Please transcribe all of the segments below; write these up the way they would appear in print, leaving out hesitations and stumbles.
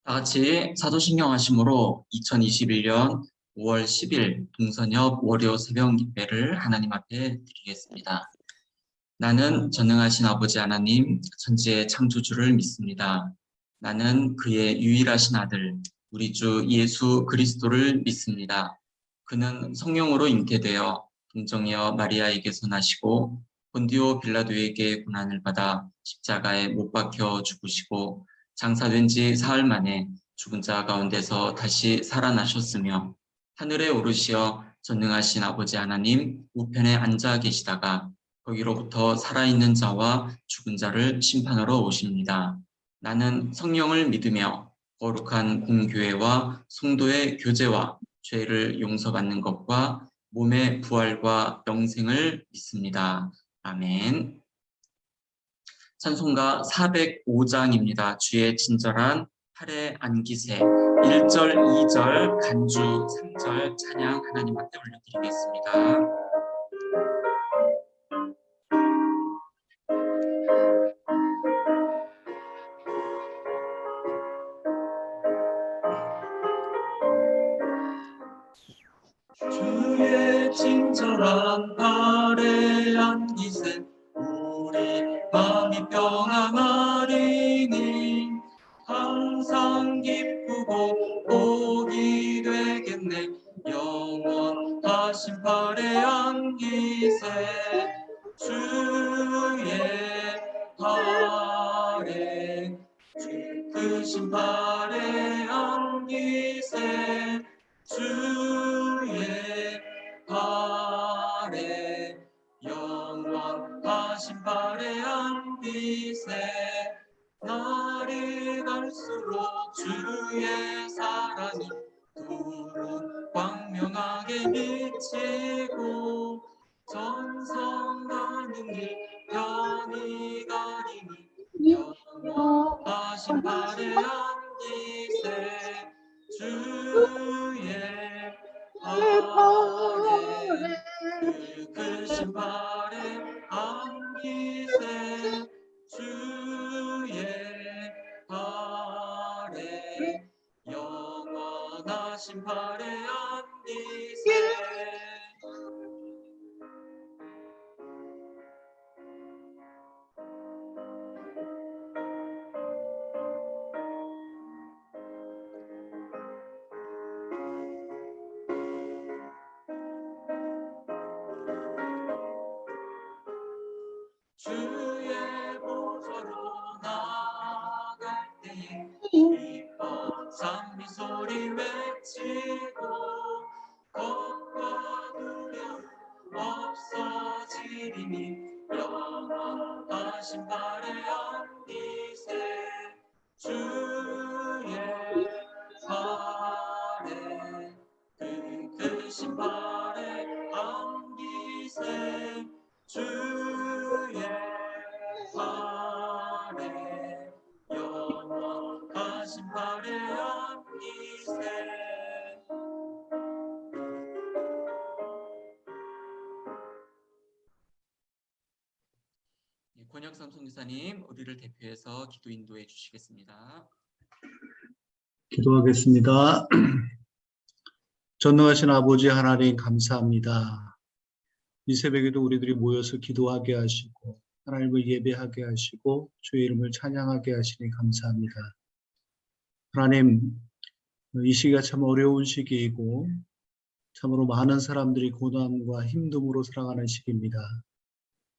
다 같이 사도신경 하심으로 2021년 5월 10일 동선협 월요 새벽 예배를 하나님 앞에 드리겠습니다. 나는 전능하신 아버지 하나님, 천지의 창조주를 믿습니다. 나는 그의 유일하신 아들, 우리 주 예수 그리스도를 믿습니다. 그는 성령으로 잉태되어 동정녀 마리아에게서 나시고 본디오 빌라도에게 고난을 받아 십자가에 못 박혀 죽으시고 장사된 지 사흘 만에 죽은 자 가운데서 다시 살아나셨으며 하늘에 오르시어 전능하신 아버지 하나님 우편에 앉아 계시다가 거기로부터 살아있는 자와 죽은 자를 심판하러 오십니다. 나는 성령을 믿으며 거룩한 공교회와 성도의 교제와 죄를 용서받는 것과 몸의 부활과 영생을 믿습니다. 아멘. 찬송가 405장입니다. 주의 친절한 팔에 안기세 1절, 2절, 간주 3절 찬양 하나님 앞에 올려드리겠습니다. 주의 친절한 팔에 안기세 우리 마음이 평안하리니 항상 기쁘고 복이 되겠네 영원하신 팔에 안기세 주의 팔에 주 크신 팔에 안기세 주의 팔에 영원하신 팔에 안기세 날이 갈수록 주의 사랑이 두루 광명하게 비치고 전성 가는 길 편히 가리니 영원하신 팔에 안기세 주의 팔에 그 크신 팔에 안기세 주의 팔에 영원하신 팔에 안기세 주의 보좌로 나아갈 때에 기뻐 찬미 소리 외치고 겁과 두려움 없어지리니 영원하신 팔에 안기세 주의 팔에 그 크신 팔에 안기세 주의 팔에 영원하신 팔에 안기세 권혁삼 선교사님 우리를 대표해서 기도 인도해 주시겠습니다. 기도하겠습니다. 전능하신 아버지 하나님 감사합니다. 이 새벽에도 우리들이 모여서 기도하게 하시고 하나님을 예배하게 하시고 주의 이름을 찬양하게 하시니 감사합니다. 하나님, 이 시기가 참 어려운 시기이고 참으로 많은 사람들이 고난과 힘듦으로 살아가는 시기입니다.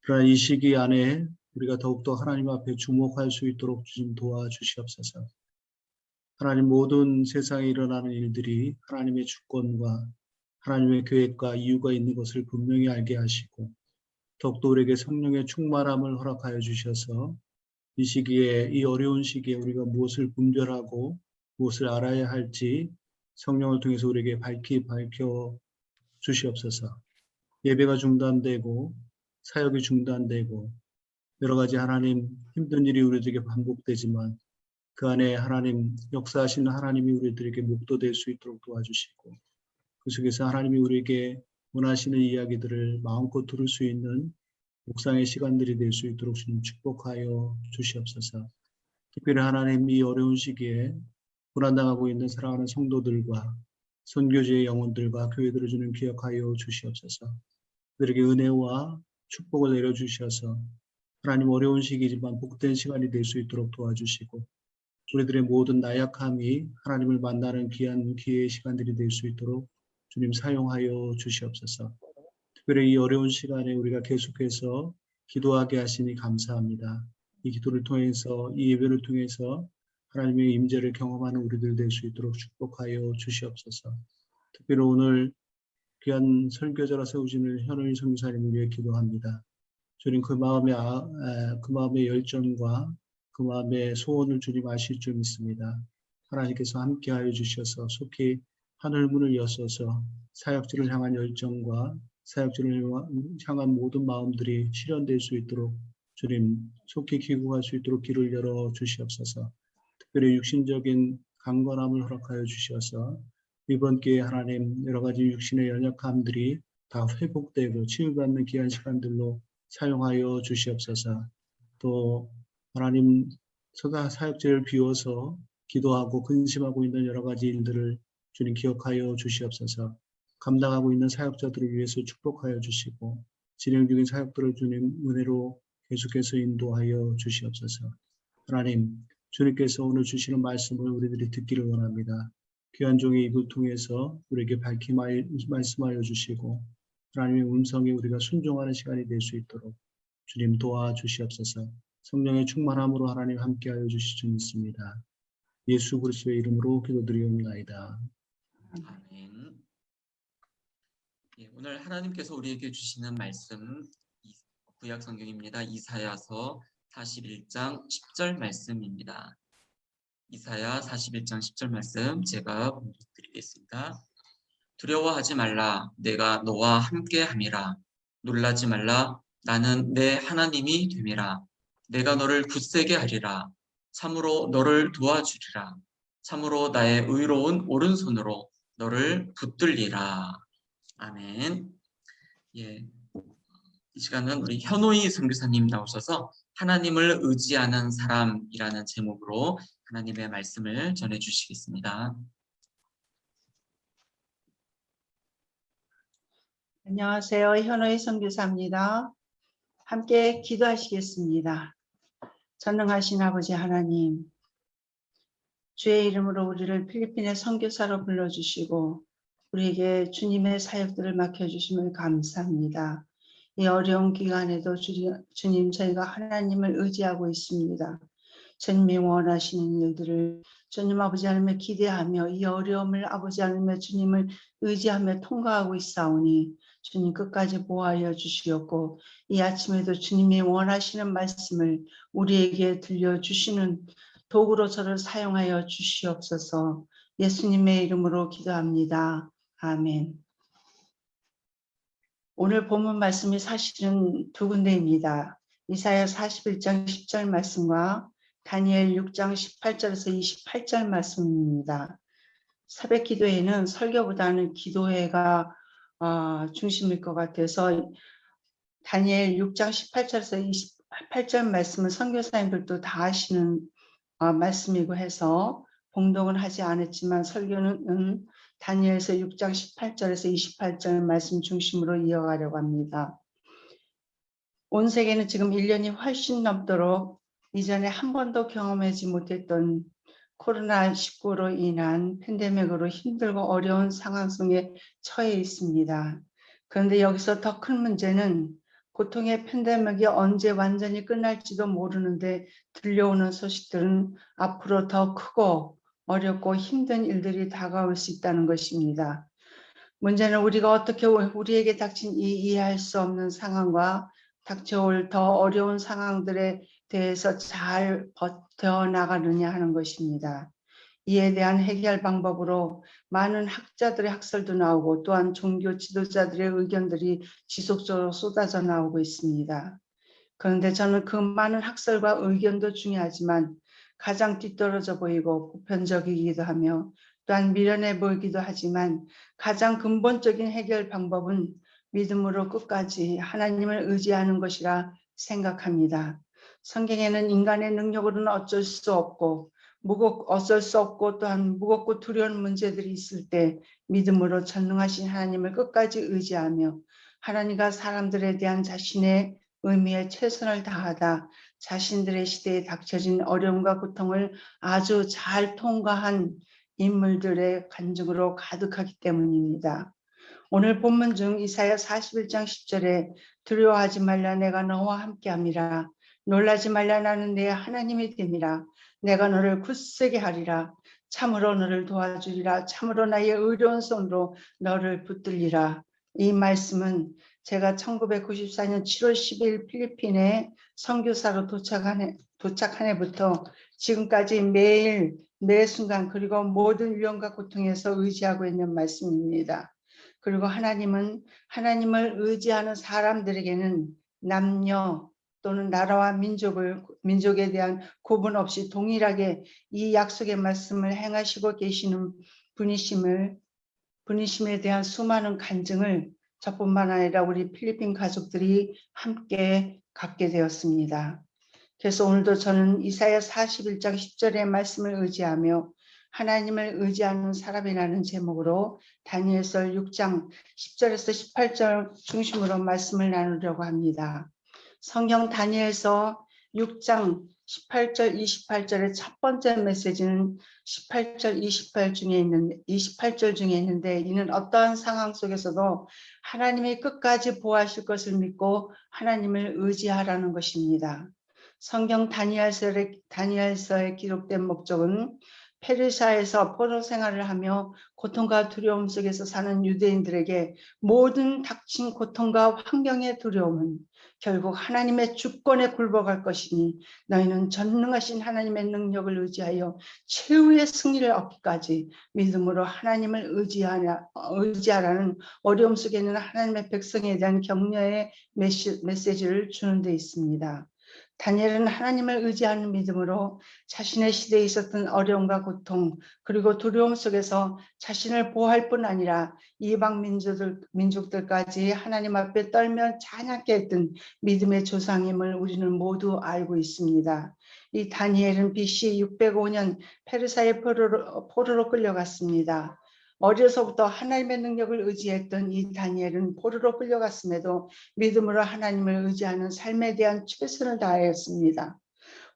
그러나 이 시기 안에 우리가 더욱더 하나님 앞에 주목할 수 있도록 좀 도와주시옵소서. 하나님 모든 세상에 일어나는 일들이 하나님의 주권과 하나님의 계획과 이유가 있는 것을 분명히 알게 하시고 더욱더 우리에게 성령의 충만함을 허락하여 주셔서 이 시기에 이 어려운 시기에 우리가 무엇을 분별하고 무엇을 알아야 할지 성령을 통해서 우리에게 밝혀 주시옵소서. 예배가 중단되고 사역이 중단되고 여러 가지 하나님 힘든 일이 우리들에게 반복되지만 그 안에 하나님 역사하시는 하나님이 우리들에게 목도될 수 있도록 도와주시고 그 속에서 하나님이 우리에게 원하시는 이야기들을 마음껏 들을 수 있는 묵상의 시간들이 될 수 있도록 주님 축복하여 주시옵소서. 특별히 하나님 이 어려운 시기에 고난당하고 있는 사랑하는 성도들과 선교지의 영혼들과 교회들을 주님 기억하여 주시옵소서. 그들에게 은혜와 축복을 내려주셔서 하나님 어려운 시기지만 복된 시간이 될 수 있도록 도와주시고 우리들의 모든 나약함이 하나님을 만나는 귀한 기회의 시간들이 될 수 있도록 주님 사용하여 주시옵소서. 특별히 이 어려운 시간에 우리가 계속해서 기도하게 하시니 감사합니다. 이 기도를 통해서 이 예배를 통해서 하나님의 임재를 경험하는 우리들 될 수 있도록 축복하여 주시옵소서. 특별히 오늘 귀한 설교자라 세우시는 현우희 선교사님을 위해 기도합니다. 주님 그 마음의 열정과 그 마음의 소원을 주님 아실 줄 믿습니다. 하나님께서 함께하여 주셔서 속히 하늘문을 여셔서 사역지를 향한 열정과 사역지를 향한 모든 마음들이 실현될 수 있도록 주님 속히 귀국할 수 있도록 길을 열어 주시옵소서. 특별히 육신적인 강건함을 허락하여 주셔서 이번 기회에 하나님 여러 가지 육신의 연약함들이 다 회복되고 치유받는 귀한 시간들로 사용하여 주시옵소서. 또 하나님 서다 사역지를 비워서 기도하고 근심하고 있는 여러 가지 일들을 주님 기억하여 주시옵소서. 감당하고 있는 사역자들을 위해서 축복하여 주시고 진행 중인 사역들을 주님 은혜로 계속해서 인도하여 주시옵소서. 하나님 주님께서 오늘 주시는 말씀을 우리들이 듣기를 원합니다. 귀한 종의 입을 통해서 우리에게 밝히 말씀하여 주시고 하나님의 음성에 우리가 순종하는 시간이 될 수 있도록 주님 도와주시옵소서. 성령의 충만함으로 하나님 함께하여 주실 줄 믿습니다. 예수 그리스도의 이름으로 기도드리옵나이다. 아멘. 예, 오늘 하나님께서 우리에게 주시는 말씀 구약 성경입니다. 이사야서 41장 10절 말씀입니다. 이사야 41장 10절 말씀 제가 보여드리겠습니다. 두려워하지 말라. 내가 너와 함께 함이라. 놀라지 말라. 나는 내 하나님이 됨이라. 내가 너를 굳세게 하리라. 참으로 너를 도와주리라. 참으로 나의 의로운 오른손으로 너를 붙들리라. 아멘. 예, 이 시간은 우리 현호희 선교사님 나오셔서 하나님을 의지하는 사람이라는 제목으로 하나님의 말씀을 전해주시겠습니다. 안녕하세요. 현호희 선교사입니다. 함께 기도하시겠습니다. 전능하신 아버지 하나님, 주의 이름으로 우리를 필리핀의 선교사로 불러주시고 우리에게 주님의 사역들을 맡겨주심을 감사합니다. 이 어려운 기간에도 주님 저희가 하나님을 의지하고 있습니다. 주님이 원하시는 일들을 주님 아버지 하나님을 기대하며 이 어려움을 아버지 하나님의 주님을 의지하며 통과하고 있사오니 주님 끝까지 보호하여 주시옵고 이 아침에도 주님이 원하시는 말씀을 우리에게 들려주시는 도구로 저를 사용하여 주시옵소서. 예수님의 이름으로 기도합니다. 아멘. 오늘 본문 말씀이 사실은 두 군데입니다. 이사야 41장 10절 말씀과 다니엘 6장 18절에서 28절 말씀입니다. 새벽 기도회는 설교보다는 기도회가 중심일 것 같아서 다니엘 6장 18절에서 28절 말씀은 선교사님들도 다 하시는 말씀이고 해서 봉독은 하지 않았지만 설교는 다니엘서 6장 18절에서 28절 말씀 중심으로 이어가려고 합니다. 온 세계는 지금 1년이 훨씬 넘도록 이전에 한 번도 경험하지 못했던 코로나19로 인한 팬데믹으로 힘들고 어려운 상황 속에 처해 있습니다. 그런데 여기서 더 큰 문제는 고통의 팬데믹이 언제 완전히 끝날지도 모르는데 들려오는 소식들은 앞으로 더 크고 어렵고 힘든 일들이 다가올 수 있다는 것입니다. 문제는 우리가 어떻게 우리에게 닥친 이 이해할 수 없는 상황과 닥쳐올 더 어려운 상황들에 대해서 잘 버텨나가느냐 하는 것입니다. 이에 대한 해결 방법으로 많은 학자들의 학설도 나오고 또한 종교 지도자들의 의견들이 지속적으로 쏟아져 나오고 있습니다. 그런데 저는 그 많은 학설과 의견도 중요하지만 가장 뒤떨어져 보이고 보편적이기도 하며 또한 미련해 보이기도 하지만 가장 근본적인 해결 방법은 믿음으로 끝까지 하나님을 의지하는 것이라 생각합니다. 성경에는 인간의 능력으로는 어쩔 수 없고 어쩔 수 없고 또한 무겁고 두려운 문제들이 있을 때 믿음으로 전능하신 하나님을 끝까지 의지하며 하나님과 사람들에 대한 자신의 의미에 최선을 다하다 자신들의 시대에 닥쳐진 어려움과 고통을 아주 잘 통과한 인물들의 간증으로 가득하기 때문입니다. 오늘 본문 중 이사야 41장 10절에 두려워하지 말라 내가 너와 함께함이라 놀라지 말라 나는 내 하나님이 됨이라 내가 너를 굳세게 하리라 참으로 너를 도와주리라 참으로 나의 의로운 손으로 너를 붙들리라. 이 말씀은 제가 1994년 7월 10일 필리핀에 선교사로 도착한 해부터 지금까지 매일 매 순간 그리고 모든 위험과 고통에서 의지하고 있는 말씀입니다. 그리고 하나님은 하나님을 의지하는 사람들에게는 남녀 또는 나라와 민족에 대한 구분 없이 동일하게 이 약속의 말씀을 행하시고 계시는 분이심에 대한 수많은 간증을 저뿐만 아니라 우리 필리핀 가족들이 함께 갖게 되었습니다. 그래서 오늘도 저는 이사야 41장 10절의 말씀을 의지하며 하나님을 의지하는 사람이라는 제목으로 다니엘서 6장 10절에서 18절 중심으로 말씀을 나누려고 합니다. 성경 다니엘서 6장 18절 28절의 첫 번째 메시지는 18절 28절 중에 있는데 이는 어떠한 상황 속에서도 하나님이 끝까지 보호하실 것을 믿고 하나님을 의지하라는 것입니다. 성경 다니엘서에 기록된 목적은 페르시아에서 포로 생활을 하며 고통과 두려움 속에서 사는 유대인들에게 모든 닥친 고통과 환경의 두려움은 결국 하나님의 주권에 굴복할 것이니 너희는 전능하신 하나님의 능력을 의지하여 최후의 승리를 얻기까지 믿음으로 하나님을 의지하라는 어려움 속에 있는 하나님의 백성에 대한 격려의 메시지를 주는 데 있습니다. 다니엘은 하나님을 의지하는 믿음으로 자신의 시대에 있었던 어려움과 고통 그리고 두려움 속에서 자신을 보호할 뿐 아니라 이방 민족들까지 하나님 앞에 떨며 찬양케 했던 믿음의 조상임을 우리는 모두 알고 있습니다. 이 다니엘은 BC 605년 페르사의 포로로 끌려갔습니다. 어려서부터 하나님의 능력을 의지했던 이 다니엘은 포로로 끌려갔음에도 믿음으로 하나님을 의지하는 삶에 대한 최선을 다하였습니다.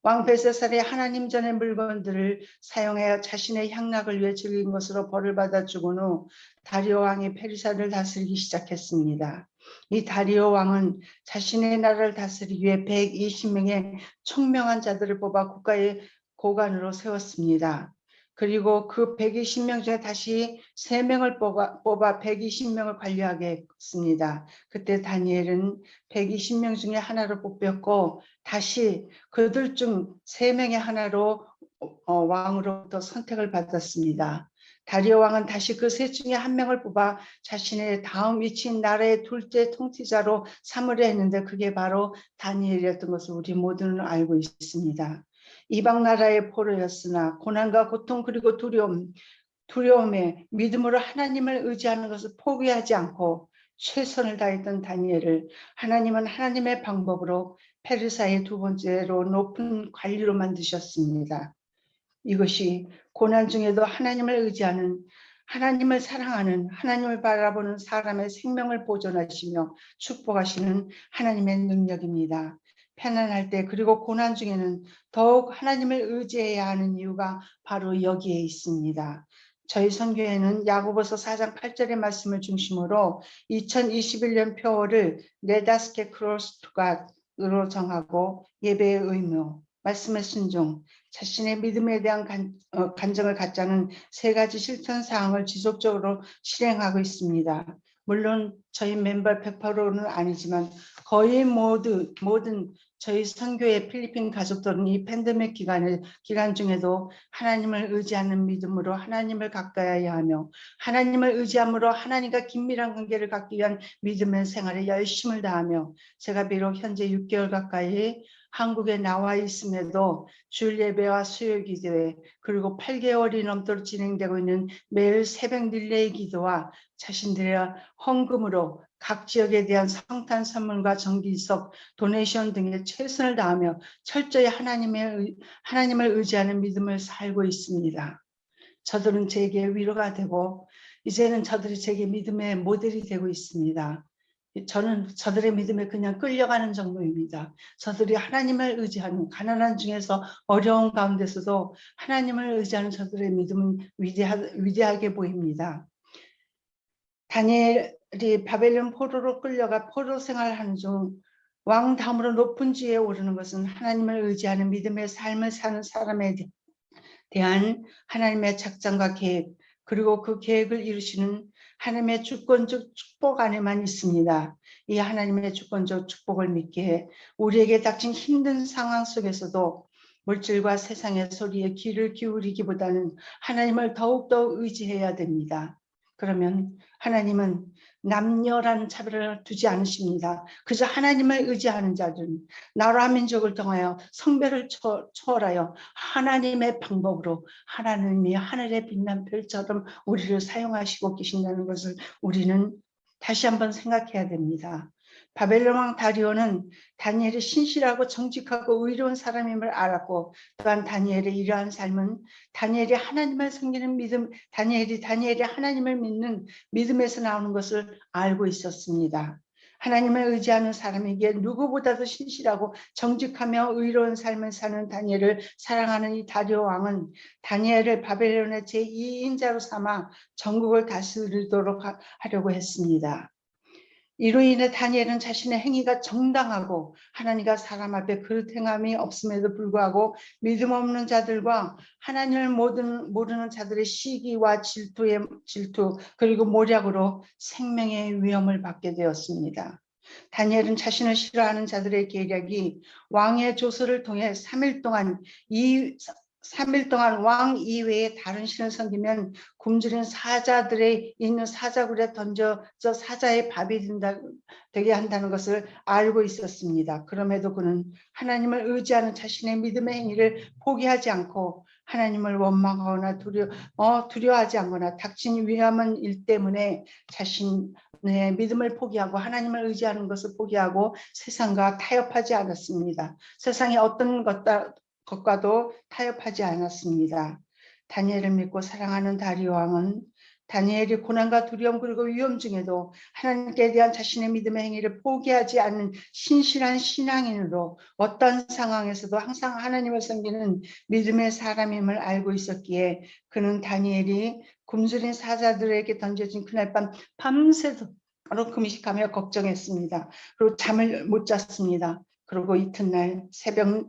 왕 벨사살이 하나님 전의 물건들을 사용하여 자신의 향락을 위해 즐긴 것으로 벌을 받아 죽은 후 다리오 왕이 페르시아를 다스리기 시작했습니다. 이 다리오 왕은 자신의 나라를 다스리기 위해 120명의 총명한 자들을 뽑아 국가의 고관으로 세웠습니다. 그리고 그 120명 중에 다시 3명을 뽑아 120명을 관리하게 했습니다. 그때 다니엘은 120명 중에 하나로 뽑혔고 다시 그들 중 3명의 하나로 왕으로부터 선택을 받았습니다. 다리오 왕은 다시 그 셋 중에 한 명을 뽑아 자신의 다음 위치인 나라의 둘째 통치자로 삼으려 했는데 그게 바로 다니엘이었던 것을 우리 모두는 알고 있습니다. 이방 나라의 포로였으나 고난과 고통 그리고 두려움에 믿음으로 하나님을 의지하는 것을 포기하지 않고 최선을 다했던 다니엘을 하나님은 하나님의 방법으로 페르시아의 두 번째로 높은 관리로 만드셨습니다. 이것이 고난 중에도 하나님을 의지하는 하나님을 사랑하는 하나님을 바라보는 사람의 생명을 보존하시며 축복하시는 하나님의 능력입니다. 편안할 때 그리고 고난 중에는 더욱 하나님을 의지해야 하는 이유가 바로 여기에 있습니다. 저희 선교회는 야고보서 4장 8절의 말씀을 중심으로 2021년 표어를 4-5개 크로스투갓으로 정하고 예배의 의무, 말씀의 순종, 자신의 믿음에 대한 간정을 갖자는 3가지 실천 사항을 지속적으로 실행하고 있습니다. 물론 저희 멤버 100%는 아니지만 거의 모든 저희 선교의 필리핀 가족들은 이 팬데믹 기간 중에도 하나님을 의지하는 믿음으로 하나님을 가까이 하며 하나님을 의지함으로 하나님과 긴밀한 관계를 갖기 위한 믿음의 생활에 열심을 다하며 제가 비록 현재 6개월 가까이 한국에 나와 있음에도 주일 예배와 수요 기도회 그리고 8개월이 넘도록 진행되고 있는 매일 새벽 릴레이 기도와 자신들의 헌금으로 각 지역에 대한 성탄 선물과 정기석, 도네이션 등에 최선을 다하며 철저히 하나님을 의지하는 믿음을 살고 있습니다. 저들은 제게 위로가 되고 이제는 저들이 제게 믿음의 모델이 되고 있습니다. 저는 저들의 믿음에 그냥 끌려가는 정도입니다. 저들이 하나님을 의지하는 가난한 중에서 어려운 가운데서도 하나님을 의지하는 저들의 믿음은 위대하게 보입니다. 다니엘이 바벨론 포로로 끌려가 포로 생활하는 중 왕 다음으로 높은 지위에 오르는 것은 하나님을 의지하는 믿음의 삶을 사는 사람에 대한 하나님의 작전과 계획 그리고 그 계획을 이루시는 하나님의 주권적 축복 안에만 있습니다. 이 하나님의 주권적 축복을 믿기에 우리에게 닥친 힘든 상황 속에서도 물질과 세상의 소리에 귀를 기울이기보다는 하나님을 더욱더 의지해야 됩니다. 그러면 하나님은 남녀라는 차별을 두지 않으십니다. 그저 하나님을 의지하는 자들은 나라 민족을 통하여 성별을 초월하여 하나님의 방법으로 하나님이 하늘에 빛난 별처럼 우리를 사용하시고 계신다는 것을 우리는 다시 한번 생각해야 됩니다. 바벨론 왕 다리오는 다니엘이 신실하고 정직하고 의로운 사람임을 알았고 또한 다니엘의 이러한 삶은 다니엘이 하나님을 섬기는 믿음, 다니엘이 하나님을 믿는 믿음에서 나오는 것을 알고 있었습니다. 하나님을 의지하는 사람에게 누구보다도 신실하고 정직하며 의로운 삶을 사는 다니엘을 사랑하는 이 다리오 왕은 다니엘을 바벨론의 제2인자로 삼아 전국을 다스리도록 하려고 했습니다. 이로 인해 다니엘은 자신의 행위가 정당하고 하나님과 사람 앞에 그릇 행함이 없음에도 불구하고 믿음 없는 자들과 하나님을 모르는 자들의 시기와 질투 그리고 모략으로 생명의 위험을 받게 되었습니다. 다니엘은 자신을 싫어하는 자들의 계략이 왕의 조서를 통해 3일 동안 왕 이외에 다른 신을 섬기면 굶주린 사자들의 있는 사자굴에 던져져 사자의 밥이 되게 한다는 것을 알고 있었습니다. 그럼에도 그는 하나님을 의지하는 자신의 믿음의 행위를 포기하지 않고 하나님을 원망하거나 두려워하지 않거나 닥친 위험한 일 때문에 자신의 믿음을 포기하고 하나님을 의지하는 것을 포기하고 세상과 타협하지 않았습니다. 세상의 어떤 것과도 타협하지 않았습니다. 다니엘을 믿고 사랑하는 다리오 왕은 다니엘이 고난과 두려움 그리고 위험 중에도 하나님께 대한 자신의 믿음의 행위를 포기하지 않는 신실한 신앙인으로 어떤 상황에서도 항상 하나님을 섬기는 믿음의 사람임을 알고 있었기에 그는 다니엘이 굶주린 사자들에게 던져진 그날 밤새도록 금식하며 걱정했습니다. 그리고 잠을 못 잤습니다. 그리고 이튿날 새벽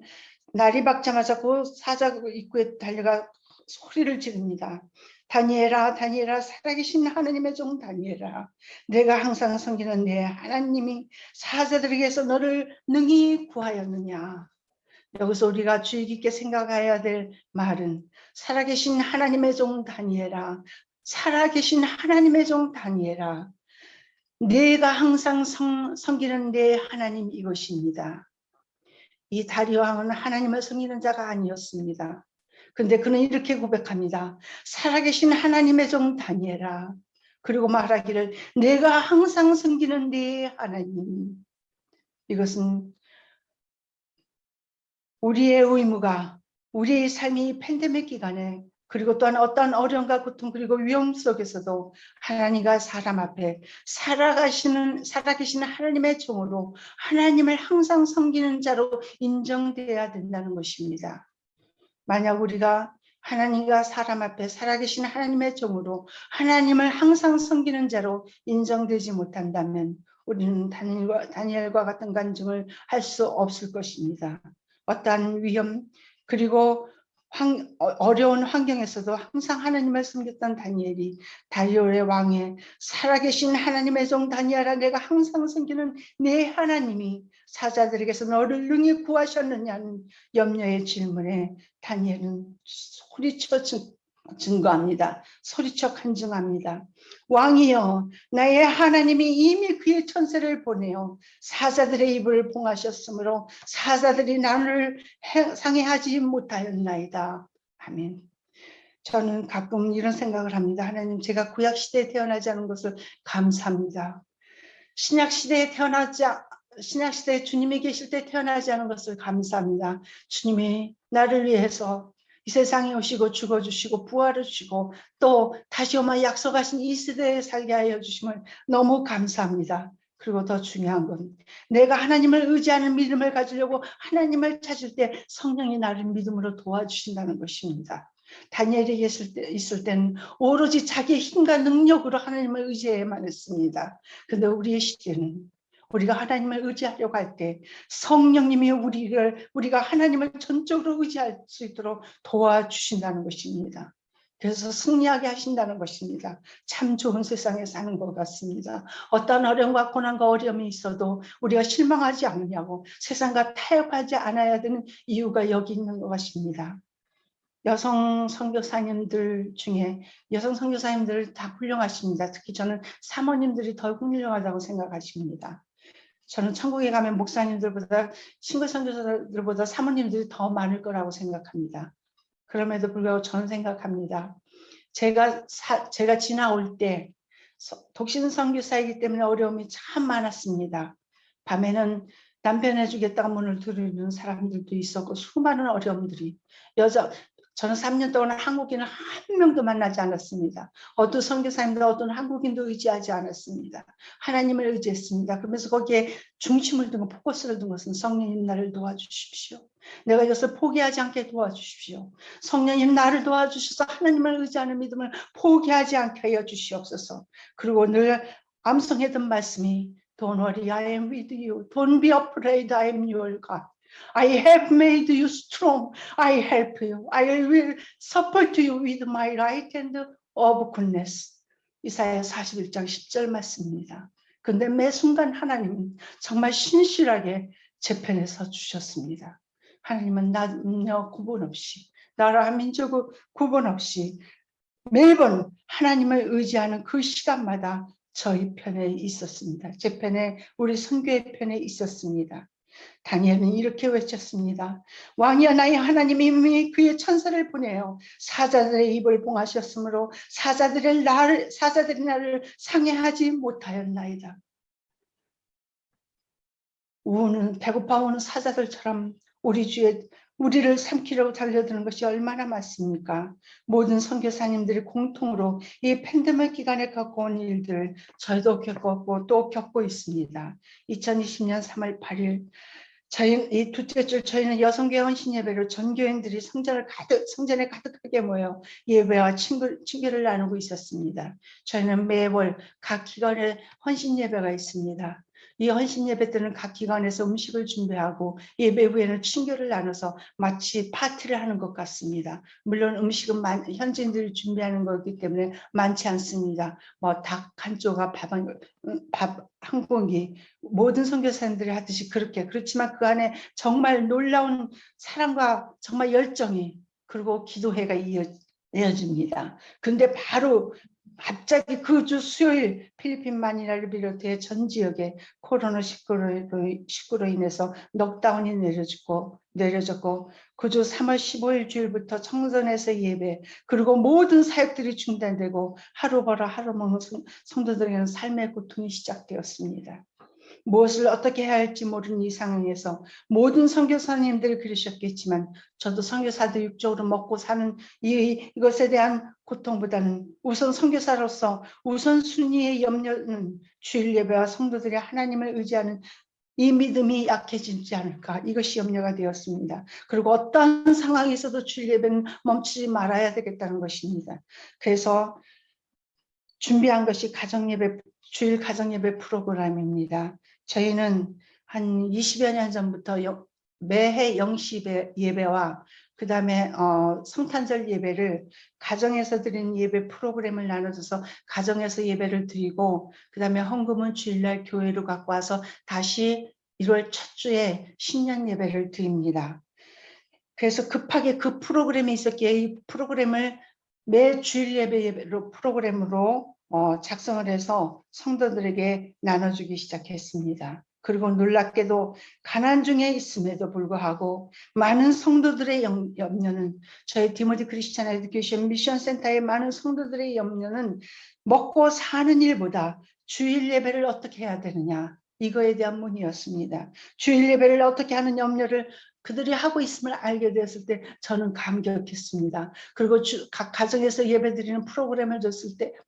날이 밝자마자 그 사자 입구에 달려가 소리를 지릅니다. 다니엘아, 다니엘아, 살아계신 하나님의 종 다니엘아, 내가 항상 섬기는 내 하나님이 사자들에게서 너를 능히 구하였느냐. 여기서 우리가 주의 깊게 생각해야 될 말은 살아계신 하나님의 종 다니엘아, 살아계신 하나님의 종 다니엘아, 내가 항상 섬기는 내 하나님 이것입니다. 이 다리오 왕은 하나님을 섬기는 자가 아니었습니다. 근데 그는 이렇게 고백합니다. 살아계신 하나님의 종 다니엘아. 그리고 말하기를 내가 항상 섬기는 네 하나님. 이것은 우리의 의무가 우리의 삶이 팬데믹 기간에 그리고 또한 어떠한 어려움과 고통 그리고 위험 속에서도 하나님과 사람 앞에 살아계시는 하나님의 종으로 하나님을 항상 섬기는 자로 인정되어야 된다는 것입니다. 만약 우리가 하나님과 사람 앞에 살아계신 하나님의 종으로 하나님을 항상 섬기는 자로 인정되지 못한다면 우리는 다니엘과 같은 간증을 할 수 없을 것입니다. 어떠한 위험 그리고 어려운 환경에서도 항상 하나님을 섬겼던 다니엘이 다리오의 왕의 살아계신 하나님의 종 다니엘아, 내가 항상 섬기는 내 하나님이 사자들에게서 너를 능히 구하셨느냐는 염려의 질문에 다니엘은 소리쳐 증거합니다. 소리쳐 간증합니다. 왕이여, 나의 하나님이 이미 그의 천사를 보내어 사자들의 입을 봉하셨으므로 사자들이 나를 상해하지 못하였나이다. 아멘. 저는 가끔 이런 생각을 합니다. 하나님, 제가 구약시대에 태어나지 않은 것을 감사합니다. 신약시대에 주님이 계실 때 태어나지 않은 것을 감사합니다. 주님이 나를 위해서 이 세상에 오시고 죽어주시고 부활해주시고 또 다시 오마 약속하신 이 시대에 살게 하여 주심을 너무 감사합니다. 그리고 더 중요한 건 내가 하나님을 의지하는 믿음을 가지려고 하나님을 찾을 때 성령이 나를 믿음으로 도와주신다는 것입니다. 다니엘이 있을 때는 오로지 자기의 힘과 능력으로 하나님을 의지해야만 했습니다. 그런데 우리의 시대는 우리가 하나님을 의지하려고 할 때 성령님이 우리가 하나님을 전적으로 의지할 수 있도록 도와주신다는 것입니다. 그래서 승리하게 하신다는 것입니다. 참 좋은 세상에 사는 것 같습니다. 어떤 어려움과 고난과 어려움이 있어도 우리가 실망하지 않느냐고 세상과 타협하지 않아야 되는 이유가 여기 있는 것 같습니다. 여성 선교사님들 중에 여성 선교사님들 다 훌륭하십니다. 특히 저는 사모님들이 더 훌륭하다고 생각하십니다. 저는 천국에 가면 목사님들보다 신부 선교사들보다 사모님들이 더 많을 거라고 생각합니다. 그럼에도 불구하고 저는 생각합니다. 제가 지나올 때 독신 선교사이기 때문에 어려움이 참 많았습니다. 밤에는 남편 해주겠다고 문을 두드리는 사람들도 있었고 수많은 어려움들이 저는 3년 동안 한국인을 한 명도 만나지 않았습니다. 어떤 선교사님도 어떤 한국인도 의지하지 않았습니다. 하나님을 의지했습니다. 그러면서 거기에 중심을 두고 포커스를 둔 것은 성령님 나를 도와주십시오. 내가 이것을 포기하지 않게 도와주십시오. 성령님 나를 도와주셔서 하나님을 의지하는 믿음을 포기하지 않게 하여 주시옵소서. 그리고 늘 암송했던 말씀이 Don't worry, I am with you. Don't be afraid, I am your God. I have made you strong. I help you. I will support you with my right hand of goodness. 이사야 41장 10절 말씀입니다. 그런데 매 순간 하나님은 정말 신실하게 제 편에 서 주셨습니다. 하나님은 남녀 구분 없이 나라 민족 구분 없이 매번 하나님을 의지하는 그 시간마다 저희 편에 있었습니다. 제 편에 우리 선교의 편에 있었습니다. 다니엘은 이렇게 외쳤습니다. 왕이여 나의 하나님이 이미 그의 천사를 보내어 사자들의 입을 봉하셨으므로 사자들이 나를 상해하지 못하였나이다. 배고파 오는 사자들처럼 우리를 삼키려고 달려드는 것이 얼마나 많습니까? 모든 선교사님들이 공통으로 이 팬데믹 기간에 겪어온 일들 저희도 겪었고 또 겪고 있습니다. 2020년 3월 8일 이 둘째 주 저희는 여성교회 헌신 예배로 전 교인들이 성전에 가득하게 모여 예배와 친교를 나누고 있었습니다. 저희는 매월 각 기관에 헌신 예배가 있습니다. 이 헌신 예배 때는 각 기관에서 음식을 준비하고 예배 후에는 친교를 나눠서 마치 파티를 하는 것 같습니다. 물론 음식은 현지인들이 준비하는 거기 때문에 많지 않습니다. 뭐 닭 한 조각, 밥 한 공기, 모든 선교사님들이 하듯이 그렇지만 그 안에 정말 놀라운 사랑과 정말 열정이 그리고 기도회가 이어집니다. 근데 바로 갑자기 그 주 수요일 필리핀 마니라를 비롯해 전 지역에 코로나19로 인해서 넉다운이 내려졌고 그 주 3월 15일 주일부터 청전에서 예배 그리고 모든 사역들이 중단되고 하루 벌어 하루 먹는 성도들에게는 삶의 고통이 시작되었습니다. 무엇을 어떻게 해야 할지 모르는 이 상황에서 모든 선교사님들이 그러셨겠지만 저도 선교사들 육적으로 먹고 사는 이것에 대한 고통보다는 우선 선교사로서 우선순위의 염려는 주일 예배와 성도들이 하나님을 의지하는 이 믿음이 약해지지 않을까 이것이 염려가 되었습니다. 그리고 어떤 상황에서도 주일 예배는 멈추지 말아야 되겠다는 것입니다. 그래서 준비한 것이 주일 가정예배 프로그램입니다. 저희는 한 20여 년 전부터 매해 영시 예배와 그 다음에 성탄절 예배를 가정에서 드리는 예배 프로그램을 나눠줘서 가정에서 예배를 드리고 그 다음에 헌금은 주일날 교회로 갖고 와서 다시 1월 첫 주에 신년 예배를 드립니다. 그래서 급하게 그 프로그램이 있었기에 이 프로그램을 매 주일 예배로 프로그램으로 작성을 해서 성도들에게 나눠주기 시작했습니다. 그리고 놀랍게도 가난 중에 있음에도 불구하고 많은 성도들의 염려는 저희 디모디 크리스찬 에듀케이션 미션 센터의 많은 성도들의 염려는 먹고 사는 일보다 주일 예배를 어떻게 해야 되느냐 이거에 대한 문의였습니다. 주일 예배를 어떻게 하는 염려를 그들이 하고 있음을 알게 되었을 때 저는 감격했습니다. 그리고 각 가정에서 예배드리는 프로그램을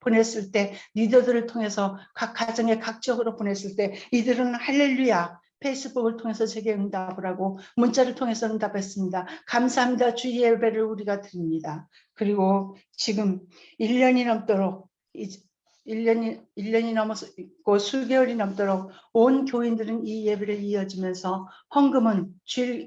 보냈을 때 리더들을 통해서 각 가정에 각 지역으로 보냈을 때 이들은 할렐루야 페이스북을 통해서 제게 응답을 하고 문자를 통해서 응답했습니다. 감사합니다. 주일 예배를 우리가 드립니다. 그리고 지금 1년이 넘도록 1년이 넘어서 있고 수개월이 넘도록 온 교인들은 이 예배를 이어지면서 헌금은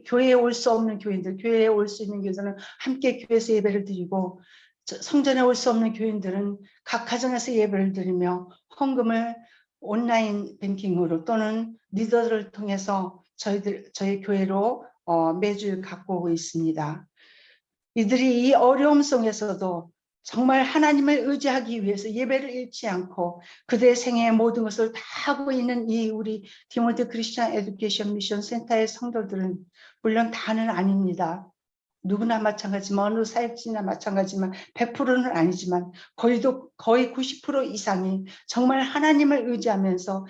교회에 올 수 없는 교인들, 교회에 올 수 있는 교인들은 함께 교회에서 예배를 드리고 성전에 올 수 없는 교인들은 각 가정에서 예배를 드리며 헌금을 온라인 뱅킹으로 또는 리더들을 통해서 저희 교회로 매주 갖고 오고 있습니다. 이들이 이 어려움 속에서도 정말 하나님을 의지하기 위해서 예배를 잃지 않고 그들의 생애의 모든 것을 다 하고 있는 이 우리 디모디 크리스찬 에듀케이션 미션 센터의 성도들은 물론 다는 아닙니다. 누구나 마찬가지지만 어느 사역지나 마찬가지지만 100%는 아니지만 거의 90% 이상이 정말 하나님을 의지하면서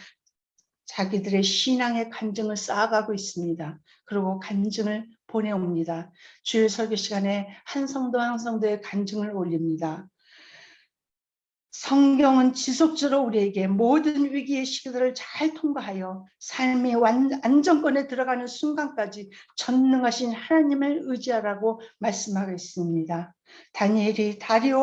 자기들의 신앙의 간증을 쌓아가고 있습니다. 그리고 간증을 보내옵니다. 주일 설교 시간에 한 성도의 간증을 올립니다. 성경은 지속적으로 우리에게 모든 위기의 시기들을 잘 통과하여 삶의 안정권에 들어가는 순간까지 전능하신 하나님을 의지하라고 말씀하고 있습니다. 다니엘이 다리오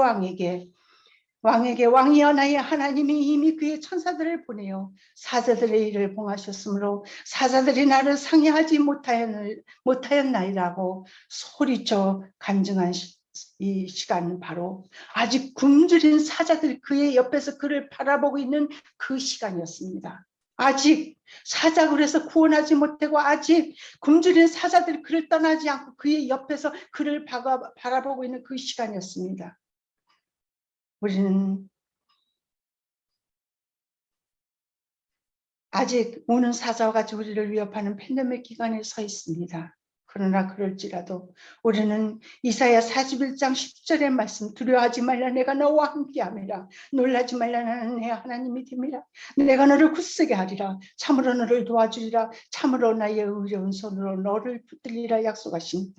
왕이여 나의 하나님이 이미 그의 천사들을 보내어 사자들의 일을 봉하셨으므로 사자들이 나를 상해하지 못하였나이라고 소리쳐 간증한 이 시간은 바로 아직 굶주린 사자들 그의 옆에서 그를 바라보고 있는 그 시간이었습니다. 아직 사자굴에서 구원하지 못하고 아직 굶주린 사자들 그를 떠나지 않고 그의 옆에서 그를 바라보고 있는 그 시간이었습니다. 우리는 아직 우는 사자와 같이 우리를 위협하는 팬데믹 기간에 서 있습니다. 그러나 그럴지라도 우리는 이사야 41장 10절의 말씀 두려워하지 말라 내가 너와 함께함이라 놀라지 말라 나는 내 하나님이 됨이라 내가 너를 굳세게 하리라 참으로 너를 도와주리라 참으로 나의 의로운 손으로 너를 붙들리라 약속하신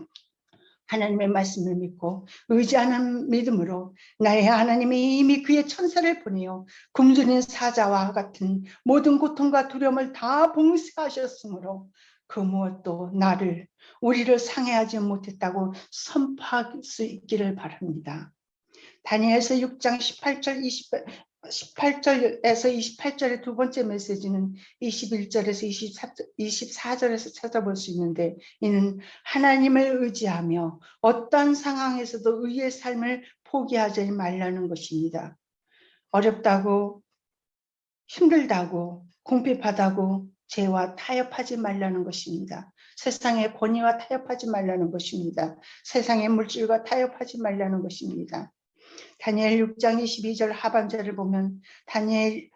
하나님의 말씀을 믿고 의지하는 믿음으로 나의 하나님이 이미 그의 천사를 보내어 굶주린 사자와 같은 모든 고통과 두려움을 다 봉쇄하셨으므로 그 무엇도 우리를 상해하지 못했다고 선포할 수 있기를 바랍니다. 다니엘서 6장 18절에서 28절의 두 번째 메시지는 21절에서 24절에서 찾아볼 수 있는데 이는 하나님을 의지하며 어떤 상황에서도 의의 삶을 포기하지 말라는 것입니다. 어렵다고 힘들다고 궁핍하다고 죄와 타협하지 말라는 것입니다. 세상의 권위와 타협하지 말라는 것입니다. 세상의 물질과 타협하지 말라는 것입니다. 다니엘 6장 22절 하반절을 보면 다니엘이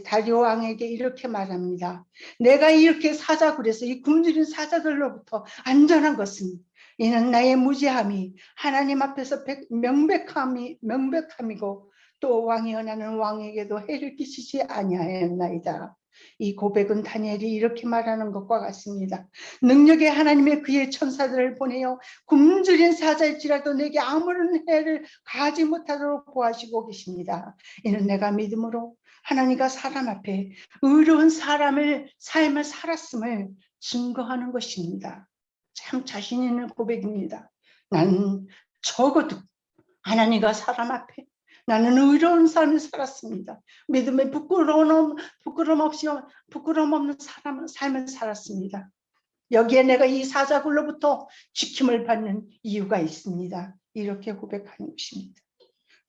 다리오 왕에게 이렇게 말합니다. 내가 이렇게 사자굴에서 이 굶주린 사자들로부터 안전한 것은 이는 나의 무지함이 하나님 앞에서 명백함이고 또 왕이여 나는 왕에게도 해를 끼치지 아니하였나이다. 이 고백은 다니엘이 이렇게 말하는 것과 같습니다. 능력의 하나님의 그의 천사들을 보내어 굶주린 사자일지라도 내게 아무런 해를 가하지 못하도록 보호하시고 계십니다. 이는 내가 믿음으로 하나님과 사람 앞에 의로운 삶을 살았음을 증거하는 것입니다. 참 자신 있는 고백입니다. 나는 적어도 하나님과 사람 앞에 나는 의로운 삶을 살았습니다. 믿음의 부끄러움 없는 삶을 살았습니다. 여기에 내가 이 사자굴로부터 지킴을 받는 이유가 있습니다. 이렇게 고백하는 것입니다.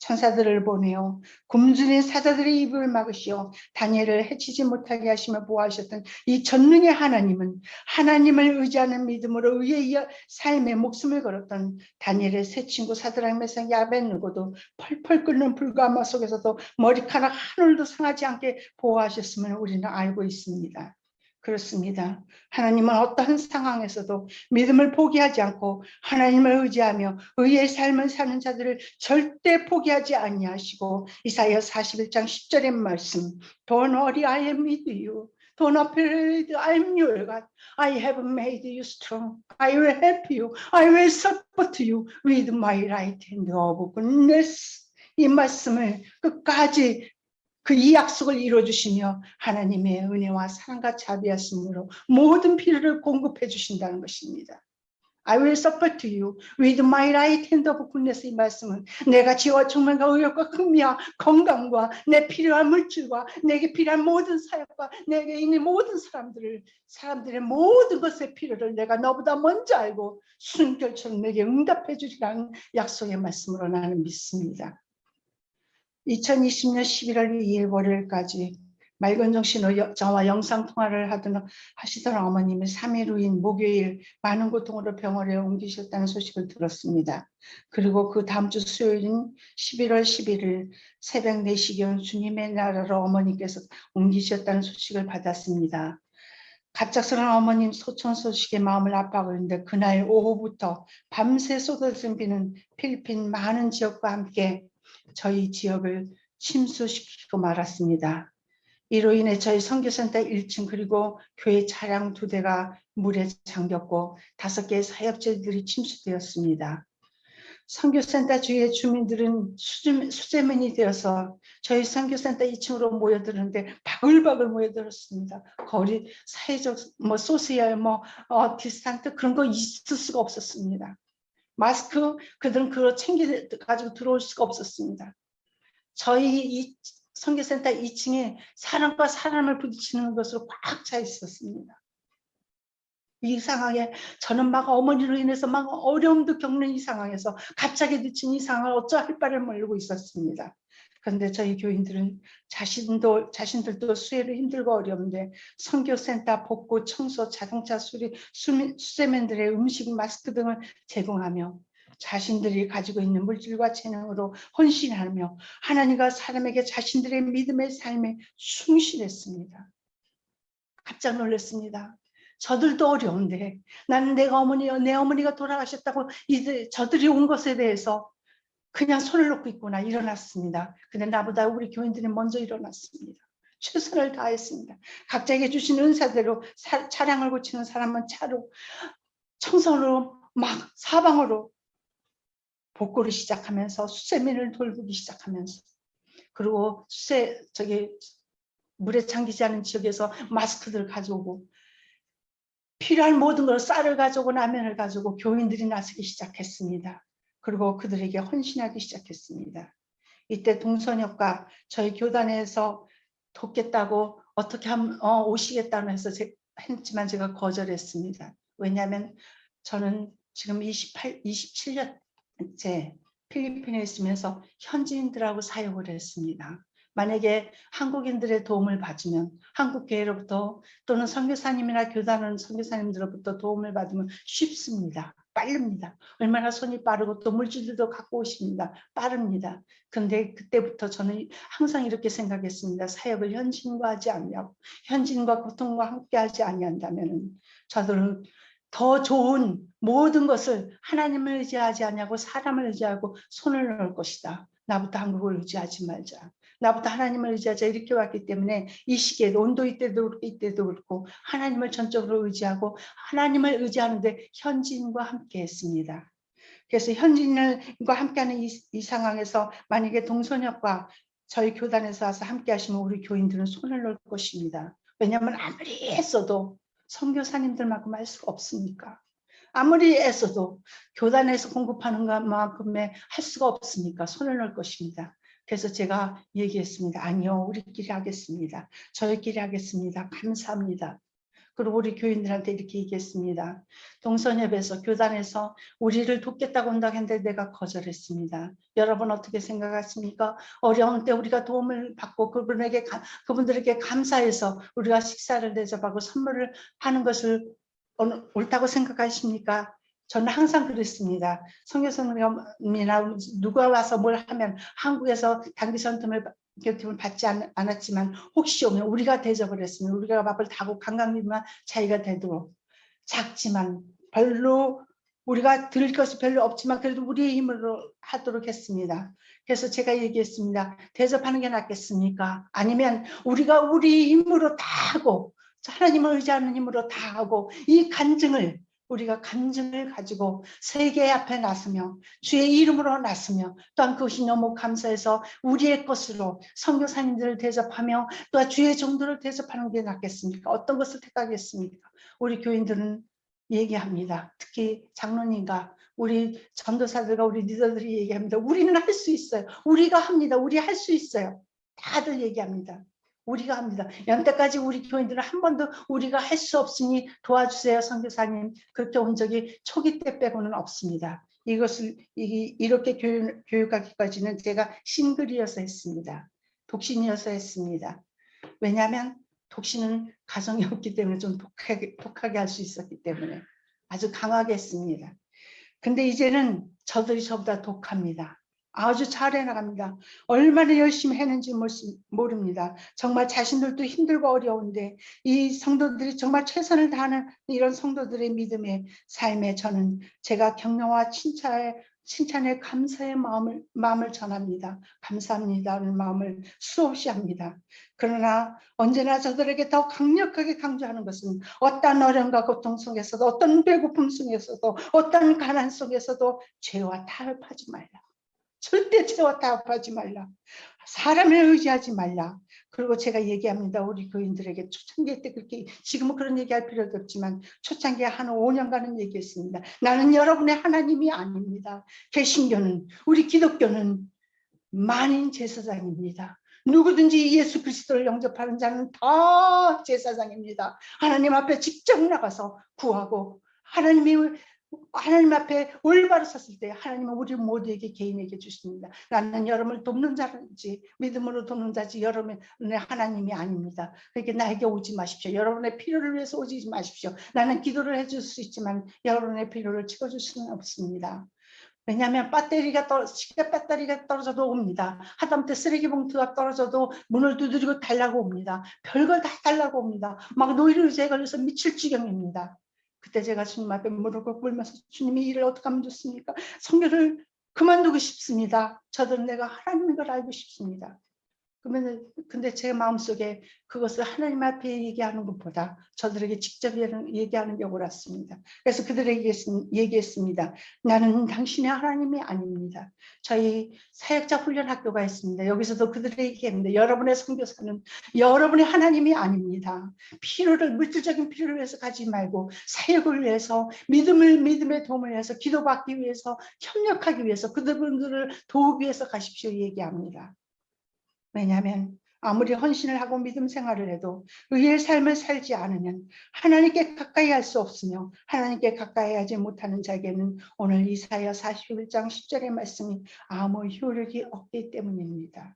천사들을 보내어 굶주린 사자들의 입을 막으시어 다니엘을 해치지 못하게 하시며 보호하셨던 이 전능의 하나님은 하나님을 의지하는 믿음으로 의의 삶에 목숨을 걸었던 다니엘의 세 친구 사드락 메삭 아벤느고도 펄펄 끓는 불가마 속에서도 머리카락 한 올도 상하지 않게 보호하셨음을 우리는 알고 있습니다. 그렇습니다. 하나님은 어떠한 상황에서도 믿음을 포기하지 않고 하나님을 의지하며 의의 삶을 사는 자들을 절대 포기하지 아니하시고 이사야 41장 10절의 말씀 Don't worry, I am with you. Don't afraid, I am your God. I have made you strong. I will help you. I will support you with my right hand of goodness. 이 말씀을 끝까지 이 약속을 이루어주시며 하나님의 은혜와 사랑과 자비하심으로 모든 필요를 공급해 주신다는 것입니다. I will support you with my right hand of goodness. 이 말씀은 내가 지혜와 총명과 의욕과 긍미와 건강과 내 필요한 물질과 내게 필요한 모든 사역과 내게 있는 모든 사람들의 모든 것의 필요를 내가 너보다 먼저 알고 순결처럼 내게 응답해 주리라는 약속의 말씀으로 나는 믿습니다. 2020년 11월 2일 월요일까지 맑은 정신으로 저와 영상통화를 하시던 어머님이 3일 후인 목요일 많은 고통으로 병원에 옮기셨다는 소식을 들었습니다. 그리고 그 다음 주 수요일인 11월 11일 새벽 4시경 주님의 나라로 어머니께서 옮기셨다는 소식을 받았습니다. 갑작스러운 어머님 소천 소식에 마음을 아파하고 있는데 그날 오후부터 밤새 쏟아진 비는 필리핀 많은 지역과 함께 저희 지역을 침수시키고 말았습니다. 이로 인해 저희 선교센터 1층 그리고 교회 차량 2대가 물에 잠겼고 5개의 사역자들이 침수되었습니다. 선교센터 주위의 주민들은 수재민이 되어서 저희 선교센터 2층으로 모여드는데 바글바글 모여들었습니다. 거리 사회적 소시얼 디스탄트 그런 거 있을 수가 없었습니다. 마스크 그들은 그거 챙겨가지고 들어올 수가 없었습니다. 저희 이 선교센터 2층에 사람과 사람을 부딪히는 것으로 꽉 차 있었습니다. 이 상황에 저는 막 어머니로 인해서 막 어려움도 겪는 이 상황에서 갑자기 늦은 이 상황을 어찌할 바를 모르고 있었습니다. 그런데 저희 교인들은 자신들도 수혜를 힘들고 어려운데 선교센터 복구, 청소, 자동차 수리, 수재맨들의 음식, 마스크 등을 제공하며 자신들이 가지고 있는 물질과 재능으로 헌신하며 하나님과 사람에게 자신들의 믿음의 삶에 충실했습니다. 깜짝 놀랐습니다. 저들도 어려운데 나는 내 어머니가 돌아가셨다고 저들이 온 것에 대해서 그냥 손을 놓고 있구나 일어났습니다. 근데 나보다 우리 교인들이 먼저 일어났습니다. 최선을 다했습니다. 각자에게 주신 은사대로 차량을 고치는 사람은 차로, 청소로 막 사방으로 복구를 시작하면서 수세민을 돌보기 시작하면서 그리고 물에 잠기지 않은 지역에서 마스크들을 가져오고 필요한 모든 걸 쌀을 가져오고 라면을 가지고 교인들이 나서기 시작했습니다. 그리고 그들에게 헌신하기 시작했습니다. 이때 동선역과 저희 교단에서 돕겠다고 어떻게 하면 오시겠다고 해서 했지만 제가 거절했습니다. 왜냐하면 저는 지금 27년째 필리핀에 있으면서 현지인들하고 사역을 했습니다. 만약에 한국인들의 도움을 받으면 한국 교회로부터 또는 선교사님이나 교단은 선교사님들로부터 도움을 받으면 쉽습니다. 빠릅니다. 얼마나 손이 빠르고 또 물질들도 갖고 오십니다. 빠릅니다. 근데 그때부터 저는 항상 이렇게 생각했습니다. 사역을 현지인과 하지 않냐고. 현지인과 고통과 함께 하지 아니한다면 저들은 더 좋은 모든 것을 하나님을 의지하지 않냐고 사람을 의지하고 손을 놓을 것이다. 나부터 한국을 의지하지 말자. 나부터 하나님을 의지하자 이렇게 왔기 때문에 이 시기에 온도이 때도 이때도 그렇고 하나님을 전적으로 의지하고 하나님을 의지하는데 현지인과 함께 했습니다. 그래서 현지인과 함께하는 이 상황에서 만약에 동선역과 저희 교단에서 와서 함께 하시면 우리 교인들은 손을 놓을 것입니다. 왜냐하면 아무리 애써도 선교사님들만큼 할 수가 없으니까. 아무리 애써도 교단에서 공급하는 것만큼의 할 수가 없으니까 손을 놓을 것입니다. 그래서 제가 얘기했습니다. 아니요, 우리끼리 하겠습니다. 저희끼리 하겠습니다. 감사합니다. 그리고 우리 교인들한테 이렇게 얘기했습니다. 동선협에서 교단에서 우리를 돕겠다고 온다고 했는데 내가 거절했습니다. 여러분 어떻게 생각하십니까? 어려운 때 우리가 도움을 받고 그분들에게 감사해서 우리가 식사를 대접하고 선물을 하는 것을 옳다고 생각하십니까? 저는 항상 그랬습니다. 성교사님이나 누가 와서 뭘 하면 한국에서 단기선팀을 받지 않았지만 혹시 오면 우리가 대접을 했으면 우리가 밥을 타고 관광객만 차이가 되도록 작지만 별로 우리가 드릴 것이 별로 없지만 그래도 우리의 힘으로 하도록 했습니다. 그래서 제가 얘기했습니다. 대접하는 게 낫겠습니까? 아니면 우리가 우리 힘으로 다 하고 하나님을 의지하는 힘으로 다 하고 이 간증을 우리가 간증을 가지고 세계 앞에 나서며 주의 이름으로 나서며 또한 그것이 너무 감사해서 우리의 것으로 선교사님들을 대접하며 또한 주의 종들을 대접하는 게 낫겠습니까? 어떤 것을 택하겠습니까? 우리 교인들은 얘기합니다. 특히 장로님과 우리 전도사들과 우리 리더들이 얘기합니다. 우리는 할 수 있어요. 우리가 합니다. 우리 할 수 있어요. 다들 얘기합니다. 우리가 합니다. 연때까지 우리 교인들은 한 번도 우리가 할 수 없으니 도와주세요 선교사님 그렇게 온 적이 초기 때 빼고는 없습니다. 이것을 이렇게 교육하기까지는 제가 싱글이어서 했습니다. 독신이어서 했습니다. 왜냐하면 독신은 가정이 없기 때문에 좀 독하게 할 수 있었기 때문에 아주 강하게 했습니다. 근데 이제는 저들이 저보다 독합니다. 아주 잘해 나갑니다. 얼마나 열심히 했는지 모릅니다. 정말 자신들도 힘들고 어려운데 이 성도들이 정말 최선을 다하는 이런 성도들의 믿음의 삶에 저는 제가 격려와 칭찬에 감사의 마음을 전합니다. 감사합니다는 마음을 수없이 합니다. 그러나 언제나 저들에게 더 강력하게 강조하는 것은 어떤 어려움과 고통 속에서도 어떤 배고픔 속에서도 어떤 가난 속에서도 죄와 타협하지 말라. 절대 죄와 타협하지 말라. 사람을 의지하지 말라. 그리고 제가 얘기합니다. 우리 교인들에게 초창기 때 그렇게 지금은 그런 얘기할 필요도 없지만 초창기에 한 5년간은 얘기했습니다. 나는 여러분의 하나님이 아닙니다. 개신교는 우리 기독교는 만인 제사장입니다. 누구든지 예수 그리스도를 영접하는 자는 다 제사장입니다. 하나님 앞에 직접 나가서 구하고 하나님 앞에 올바로 섰을 때 하나님은 우리 모두에게 개인에게 주십니다. 나는 여러분을 돕는 자인지 믿음으로 돕는 자지 여러분의 하나님이 아닙니다. 그러니까 나에게 오지 마십시오. 여러분의 필요를 위해서 오지 마십시오. 나는 기도를 해줄 수 있지만 여러분의 필요를 채워줄 수는 없습니다. 왜냐하면 시계 배터리가 떨어져도 옵니다. 하다못해 쓰레기 봉투가 떨어져도 문을 두드리고 달라고 옵니다. 별걸 다 달라고 옵니다. 막 노이로제에 걸려서 미칠 지경입니다. 그때 제가 주님 앞에 무릎을 꿇으면서 주님이 일을 어떻게 하면 좋습니까? 성교를 그만두고 싶습니다. 저들은 내가 하나님인 걸 알고 싶습니다. 근데 제 마음속에 그것을 하나님 앞에 얘기하는 것보다 저들에게 직접 얘기하는 게 옳았습니다. 그래서 그들에게 얘기했습니다. 나는 당신의 하나님이 아닙니다. 저희 사역자 훈련 학교가 있습니다. 여기서도 그들에게 얘기합니다. 여러분의 선교사는 여러분의 하나님이 아닙니다. 물질적인 필요를 위해서 가지 말고 사역을 위해서 믿음의 도움을 위해서 기도받기 위해서 협력하기 위해서 그들을 도우기 위해서 가십시오 얘기합니다. 왜냐하면 아무리 헌신을 하고 믿음 생활을 해도 의의 삶을 살지 않으면 하나님께 가까이 할 수 없으며 하나님께 가까이 하지 못하는 자에게는 오늘 이사야 41장 10절의 말씀이 아무 효력이 없기 때문입니다.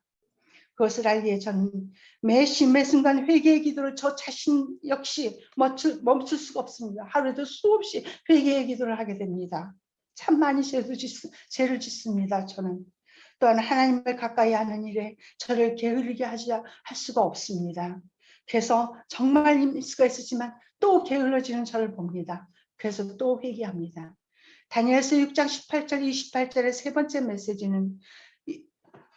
그것을 알기에 저는 매 순간 회개의 기도를 저 자신 역시 멈출 수가 없습니다. 하루에도 수없이 회개의 기도를 하게 됩니다. 참 많이 죄를 짓습니다. 저는. 또한 하나님을 가까이 하는 일에 저를 게으르게 할 수가 없습니다. 그래서 정말 힘일 수가 있었지만 또 게을러지는 저를 봅니다. 그래서 또 회개합니다. 다니엘서 6장 18절 28절의 세 번째 메시지는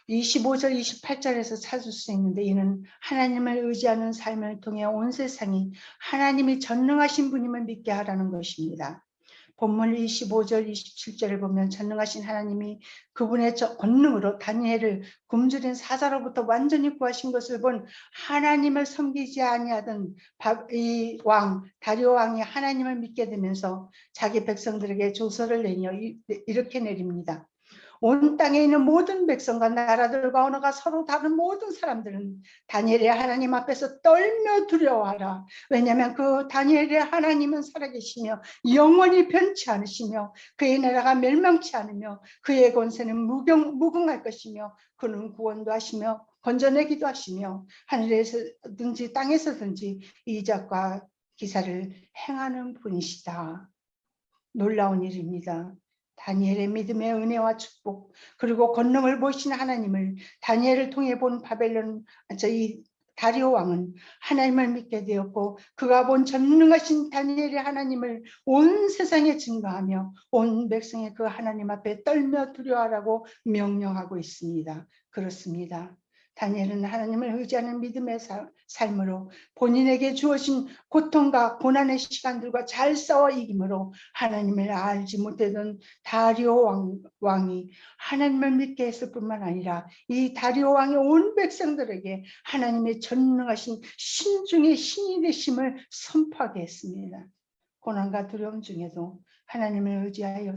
25절 28절에서 찾을 수 있는데 이는 하나님을 의지하는 삶을 통해 온 세상이 하나님이 전능하신 분임을 믿게 하라는 것입니다. 본문 25절 27절을 보면 전능하신 하나님이 그분의 권능으로 다니엘을 굶주린 사자로부터 완전히 구하신 것을 본 하나님을 섬기지 아니하던 이 왕 다리오 왕이 하나님을 믿게 되면서 자기 백성들에게 조서를 내려 이렇게 내립니다. 온 땅에 있는 모든 백성과 나라들과 언어가 서로 다른 모든 사람들은 다니엘의 하나님 앞에서 떨며 두려워하라. 왜냐하면 그 다니엘의 하나님은 살아계시며 영원히 변치 않으시며 그의 나라가 멸망치 않으며 그의 권세는 무궁할 것이며 그는 구원도 하시며 건져내기도 하시며 하늘에서든지 땅에서든지 이적과 기사를 행하는 분이시다. 놀라운 일입니다. 다니엘의 믿음의 은혜와 축복, 그리고 권능을 보이신 하나님을 다니엘을 통해 본 이 다리오 왕은 하나님을 믿게 되었고 그가 본 전능하신 다니엘의 하나님을 온 세상에 증거하며 온 백성의 그 하나님 앞에 떨며 두려워하라고 명령하고 있습니다. 그렇습니다. 다니엘은 하나님을 의지하는 믿음의 삶으로 본인에게 주어진 고통과 고난의 시간들과 잘 싸워 이김으로 하나님을 알지 못하던 다리오 왕이 하나님을 믿게 했을 뿐만 아니라 이 다리오 왕의 온 백성들에게 하나님의 전능하신 신 중의 신이 되심을 선포하게 했습니다. 고난과 두려움 중에도 하나님을 의지하여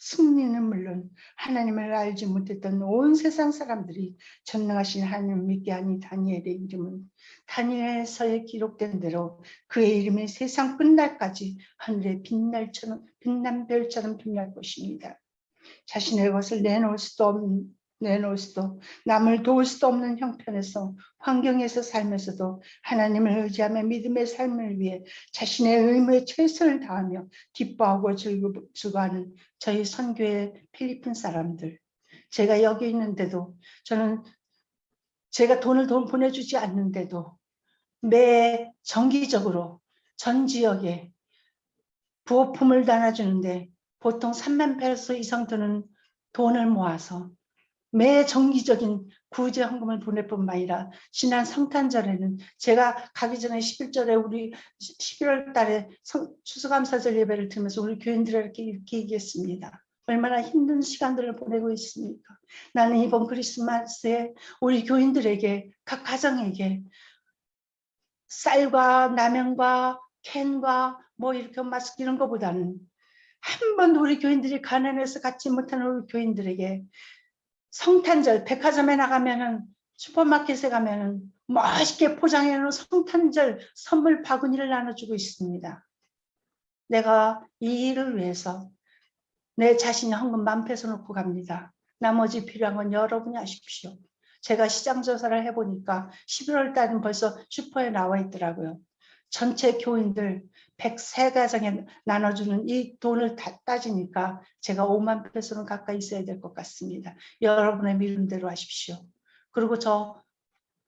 승리는 물론 하나님을 알지 못했던 온 세상 사람들이 전능하신 하나님을 믿게 하니 다니엘의 이름은 다니엘서에 기록된 대로 그의 이름이 세상 끝날까지 하늘의 빛난 별처럼 빛날 것입니다. 자신의 것을 내놓을 수도 남을 도울 수도 없는 형편에서 환경에서 살면서도 하나님을 의지하며 믿음의 삶을 위해 자신의 의무에 최선을 다하며 기뻐하고 즐거워하는 저희 선교의 필리핀 사람들, 제가 여기 있는데도 저는 제가 돈을 보내주지 않는데도 매 정기적으로 전 지역에 부어품을 나눠주는데 보통 3만 페소 이상 드는 돈을 모아서 매 정기적인 구제 헌금을 보낼 뿐만 아니라 지난 성탄절에는 제가 가기 전에 11절에 우리 11월 달에 추수감사절 예배를 드리면서 우리 교인들에게 이렇게 얘기했습니다. 얼마나 힘든 시간들을 보내고 있습니까? 나는 이번 크리스마스에 우리 교인들에게 각 가정에게 쌀과 라면과 캔과 뭐 이렇게 마스크 이런 것보다는 한 번도 우리 교인들이 가난해서 갖지 못하는 우리 교인들에게 성탄절 백화점에 나가면은 슈퍼마켓에 가면은 멋있게 포장해 놓은 성탄절 선물 바구니를 나눠주고 있습니다. 내가 이 일을 위해서 내 자신이 헌금 10,000페소 놓고 갑니다. 나머지 필요한 건 여러분이 하십시오. 제가 시장 조사를 해보니까 11월 달은 벌써 슈퍼에 나와 있더라고요. 전체 교인들 103가정에 나눠주는 이 돈을 다 따지니까 제가 5만 페소는 가까이 있어야 될 것 같습니다. 여러분의 믿음대로 하십시오. 그리고 저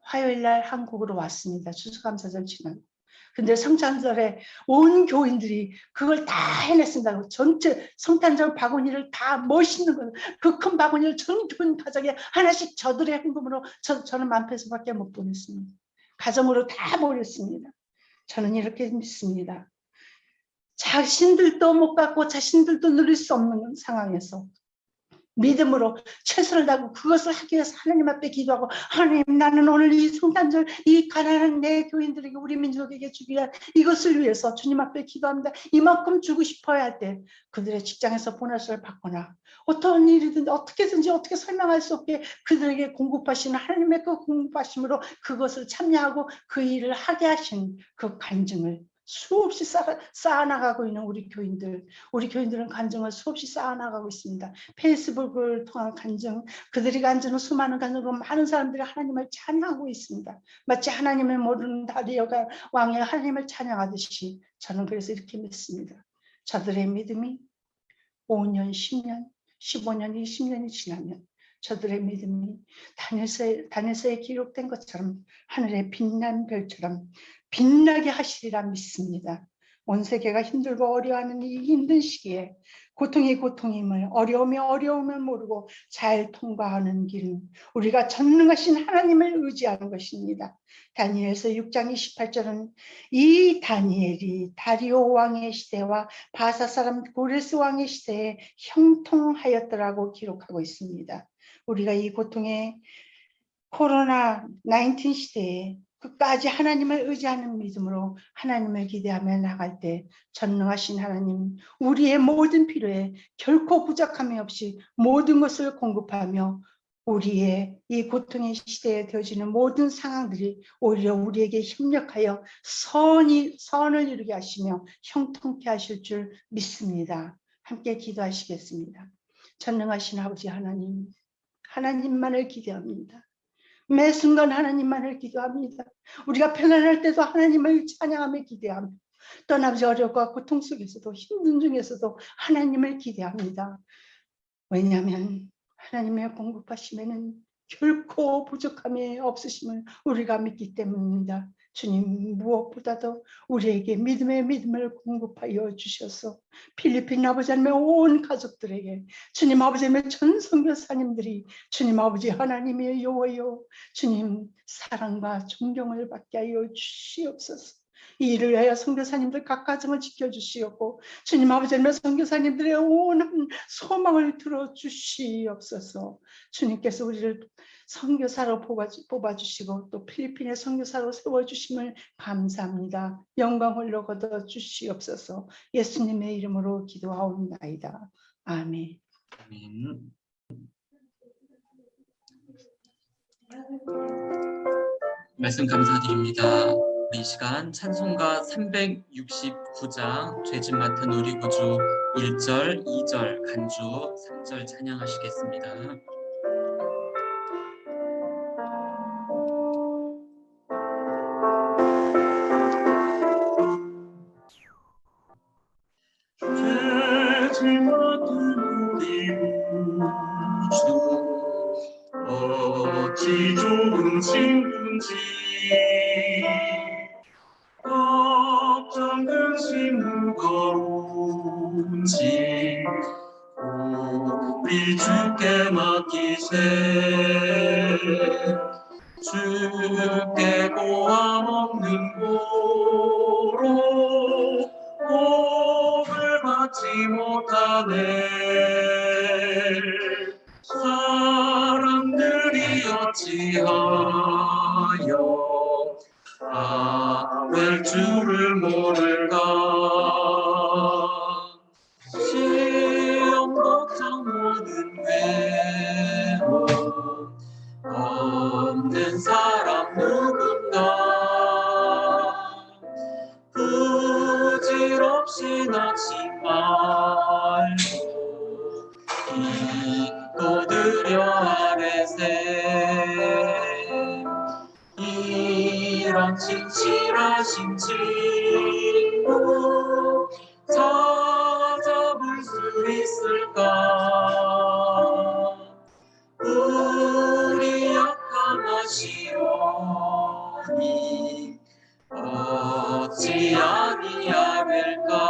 화요일 날 한국으로 왔습니다. 추수감사절 지나고. 근데 성탄절에 온 교인들이 그걸 다 해냈습니다. 전체 성탄절 바구니를 다 멋있는 거, 그 큰 바구니를 전 교인 가정에 하나씩 저들의 헌금으로 저는 10,000페소밖에 못 보냈습니다. 가정으로 다 보냈습니다. 저는 이렇게 믿습니다. 자신들도 못 갖고 자신들도 누릴 수 없는 상황에서 믿음으로 최선을 다하고 그것을 하기 위해서 하나님 앞에 기도하고 하나님 나는 오늘 이 성탄절 이 가난한 내 교인들에게 우리 민족에게 주기 위한 이것을 위해서 주님 앞에 기도합니다. 이만큼 주고 싶어야 할 때 그들의 직장에서 보너스를 받거나 어떤 일이든 어떻게든지 어떻게 설명할 수 없게 그들에게 공급하시는 하나님의 그 공급하심으로 그것을 참여하고 그 일을 하게 하신 그 간증을 수없이 쌓아나가고 있는 우리 교인들은 간증을 수없이 쌓아나가고 있습니다. 페이스북을 통한 간증, 그들이 간증은 수많은 간증으로 많은 사람들이 하나님을 찬양하고 있습니다. 마치 하나님을 모르는 다리오 왕이 하나님을 찬양하듯이 저는 그래서 이렇게 믿습니다. 저들의 믿음이 5년, 10년, 15년, 20년이 지나면 저들의 믿음이 다니엘서에 기록된 것처럼 하늘의 빛난 별처럼 빛나게 하시리라 믿습니다. 온 세계가 힘들고 어려워하는 이 힘든 시기에 고통이 고통임을 어려움을 모르고 잘 통과하는 길은 우리가 전능하신 하나님을 의지하는 것입니다. 다니엘서 6장 28절은 이 다니엘이 다리오 왕의 시대와 바사 사람 고레스 왕의 시대에 형통하였더라고 기록하고 있습니다. 우리가 이 고통의 코로나 19 시대에 끝까지 하나님을 의지하는 믿음으로 하나님을 기대하며 나갈 때 전능하신 하나님, 우리의 모든 필요에 결코 부족함이 없이 모든 것을 공급하며 우리의 이 고통의 시대에 되어지는 모든 상황들이 오히려 우리에게 협력하여 선을 이루게 하시며 형통케 하실 줄 믿습니다. 함께 기도하시겠습니다. 전능하신 아버지 하나님, 하나님만을 기대합니다. 매 순간 하나님만을 기도합니다. 우리가 편안할 때도 하나님을 찬양하며 기대하며 떠나지 어렵고 고통 속에서도 힘든 중에서도 하나님을 기대합니다. 왜냐하면 하나님의 공급하심에는 결코 부족함이 없으심을 우리가 믿기 때문입니다. 주님, 무엇보다도 우리에게 믿음을 공급하여 주셔서 필리핀 아버지 하나님의 온 가족들에게 주님 아버지 하나님의 전 선교사님들이 주님 아버지 하나님의 여호와여 주님 사랑과 존경을 받게 하여 주시옵소서. 이 일을 위하여 선교사님들 각 가정을 지켜주시옵고 주님 아버지 하나님의 선교사님들의 온 소망을 들어주시옵소서. 주님께서 우리를 선교사로 뽑아주시고 또 필리핀의 선교사로 세워주심을 감사합니다. 영광 홀로 거둬 주시옵소서. 예수님의 이름으로 기도하옵나이다. 아멘. 아멘. 말씀 감사드립니다. 우리 이 시간 찬송가 369장 죄짐 맡은 우리 구주 1절, 2절 간주, 3절 찬양하시겠습니다. 죄짐 맡은 우리 구주 어찌 좋은 친구인지 걱정 근심 무거운지 우리 주께 맡기세 주께 고함 없는 고로 복을 받지 못하네 사람들이 어찌하여 아랠 줄을 모를까 시험 걱정 모든 외로움 없는 사람 누군가 부질없이 낙심 말고 기도드려 아뢰세 이런 진실하신 친구 찾아볼 수 있을까 우리 약함 아시오니 어찌 아니하릴까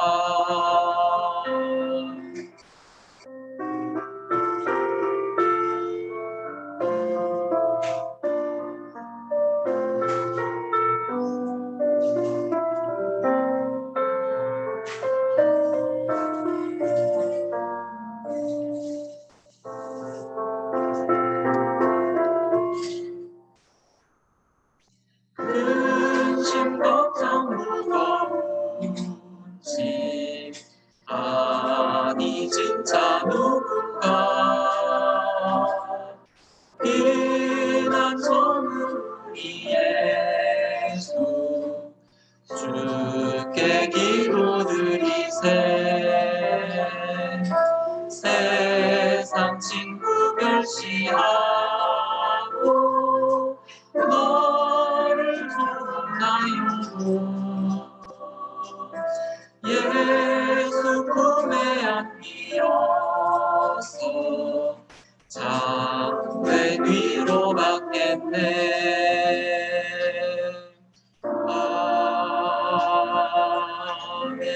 근심 걱정 무거운지 아니 진짜 누군가 비난 소문 우리 예수 주께 기도드리세 세상 친구 멸시하고 너를 돕나요 예수 품에 안기어서 자왜 위로 받겠네 아멘.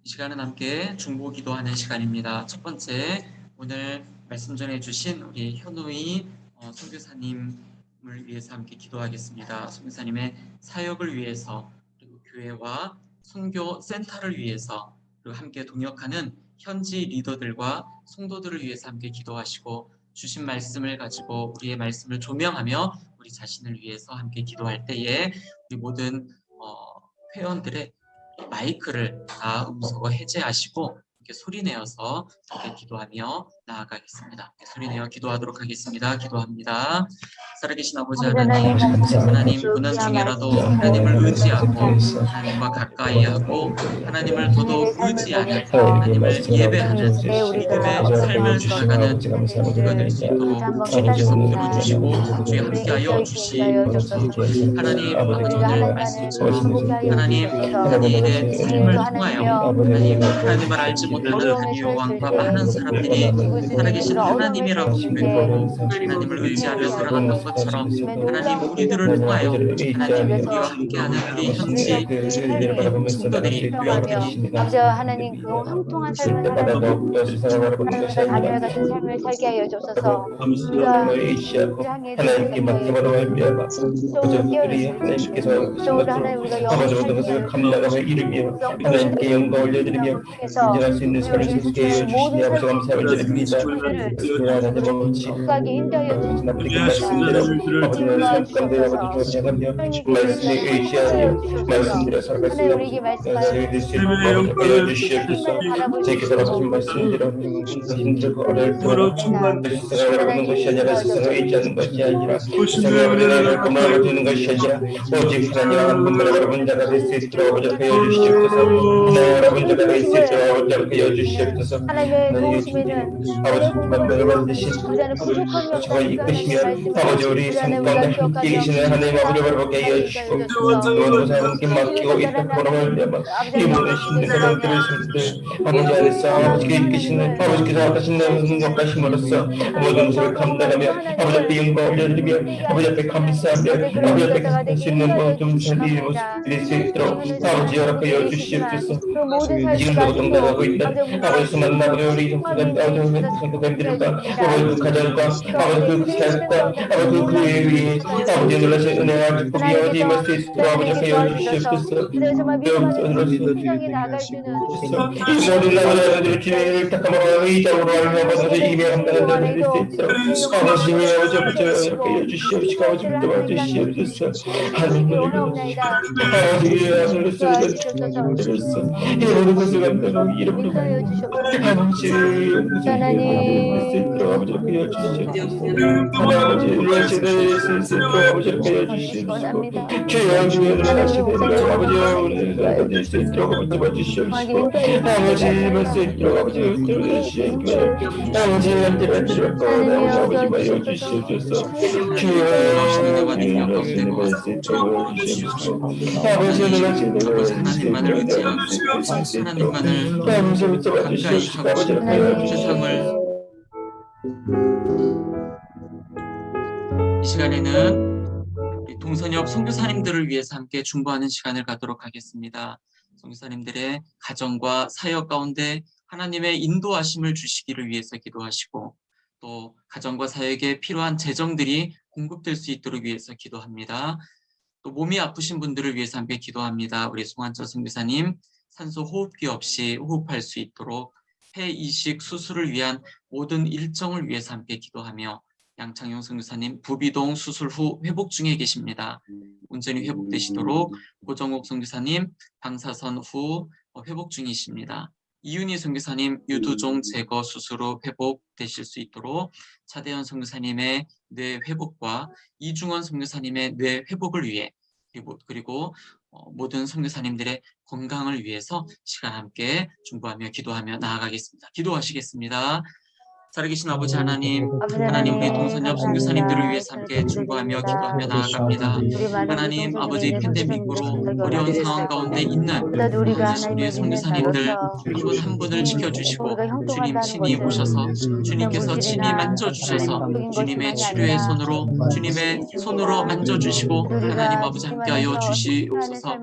이 시간은 함께 중보 기도하는 시간입니다. 첫 번째, 오늘 말씀 전해주신 우리 현우이 선교사님을 위해서 함께 기도하겠습니다. 선교사님의 사역을 위해서 그리고 교회와 선교 센터를 위해서 그리고 함께 동역하는 현지 리더들과 성도들을 위해서 함께 기도하시고 주신 말씀을 가지고 우리의 말씀을 조명하며 우리 자신을 위해서 함께 기도할 때에 우리 모든 회원들의 마이크를 다 음소거 해제하시고 이렇게 소리내어서 함께 기도하며 나아가겠습니다. 소리내어 기도하도록 하겠습니다. 기도합니다. 살아계신 아버지 하나님, 하나님 고난 중에라도 하나님을 의지하고 하나님과 가까이하고 하나님을 더더욱 의지하는 하나님을 예배하는 믿음의 삶을 살아가는 우리가 될 수 있도록 주님께서 들어주시고 주의 함께하여 주시옵소서. 하나님 아버지 오늘 말씀처럼 하나님 다니엘의 삶을 통하여 하나님을 알지 못하는 다니엘 왕과 많은 사람들이 살아계신 하나님이라고 고백하고 하나님을 의지하며 살아갔던 것처럼 하나님 우리들을 통하여 하나님 우리와 함께하는 우리 현지 성도들이 교회들이 아버지 하나님 그 형통한 삶을 살아가고 다니엘 같은 삶을 살게 하여 주옵소서. 우리가 향해 하나님께 맡김으로 말미암아 우리 하나님께서 하나님 우리가 모든 것을 감당하며 이루며 하나님께 영광 올려드리며 인정할 수 있는 삶을 살게 해주시니 아버지 감사를 드립니다. 하나님 아버지 가게 인도하여 나쁘게 말씀드려 아버지는 삶 가운데 아버지 조언하며 말씀에 의지하여 말씀드려 살아가시며 세계될 수 있는 아버지 보여주시옵소서. 제게서 아버지 말씀드려 힘들고 어려울 때마다 세상을 보는 것이 아니라 세상을 의지하는 것이 아니라 세상에 아버지 나를 고마워 주는 것이 아니라 오직 하나님 한 분만 여러분 자가 될 수 있도록 아버지 보여주시옵소서. 하나님 여러분 자가 될 수 있도록 아버지 보여주시옵소서. 하나님의 도우심에는 아버지 만들어 만드신 우리는 부족함이 저가 이끄시면 아버지 우리 삶 가운데 함께 계시는 하나님 아버지 바라보게 하여 주시고 모든 것을 하나님께 맡기고 있다 보라를 내마 이 모든 힘든 사람들의 손들 아버지 안에서 아버지께 이끄시는 아버지께서 하시는 것까심으로써 모든 것을 감당하며 아버지 앞에 영광 올려드리며 아버지 앞에 감사하며 아버지 앞에 할 수 있는 모든 삶의 모습들이 수 있도록 아버지 허락하여 주시옵소서. 지금도 동달하고 있다 아버지 만나보려 우리 성도님들과 아버지 그 가정과 아버지 그 사역과 아버지 그 위에 아버지 놀라신 은혜와 기쁨이 아버지 임할 수 있도록 아버지 하여 주시옵소서. 세상에 나갈 때는 이 모든 나라들의 기회를 탁함으로 의장으로 알며 아버지 임에 감당한 자들이 될 수 있도록 아버지 아버지 하여 주시옵시고 아버지 붙들어 주시옵소서. 하나님 아버지 하늘에서 이 모든 것을 감당하고 이름으로 아버지 하나님 아버지 하여 주시옵소서. 아버지 일하시는 스스로 아버지 하여 주시옵소서. 주여 주여 하시는 아버지 오늘 수 있도록 아버지 봐주시옵시고 아버지 말수 있도록 아버지 들어주시옵시고 아버지 한테만 들어가고 아버지 봐여 주시옵소서. 주여 하시는 말수 있도록 주시옵시고 아버지 오늘 하시는 하나님만을 의지하고 하나님만을 아버지 붙잡아 주시옵시고 아버지 하여 세상을 이 시간에는 동선엽 선교사님들을 위해서 함께 중보하는 시간을 갖도록 하겠습니다. 선교사님들의 가정과 사역 가운데 하나님의 인도하심을 주시기를 위해서 기도하시고 또 가정과 사역에 필요한 재정들이 공급될 수 있도록 위해서 기도합니다. 또 몸이 아프신 분들을 위해서 함께 기도합니다. 우리 송한철 선교사님 산소 호흡기 없이 호흡할 수 있도록 폐 이식 수술을 위한 모든 일정을 위해서 함께 기도하며 양창용 선교사님 부비동 수술 후 회복 중에 계십니다. 온전히 회복되시도록 고정옥 선교사님 방사선 후 회복 중이십니다. 이윤희 선교사님 유두종 제거 수술 후 회복되실 수 있도록 차대현 선교사님의 뇌 회복과 이중원 선교사님의 뇌 회복을 위해 그리고 모든 선교사님들의 건강을 위해서 시간 함께 중보하며 기도하며 나아가겠습니다. 기도하시겠습니다. 살아계신 아버지 하나님, 하나님 우리 동선엽 선교사님들을 위해서 함께 중보하며 기도하며 나아갑니다. 하나님 아버지 팬데믹으로 어려운 상황 가운데 있는 우리 선교사님들 한 분 한 분을 지켜주시고 주님 친히 오셔서 주님께서 친히 만져주셔서 주님의 치료의 손으로 주님의 손으로 만져주시고 하나님 아버지 함께하여 주시옵소서.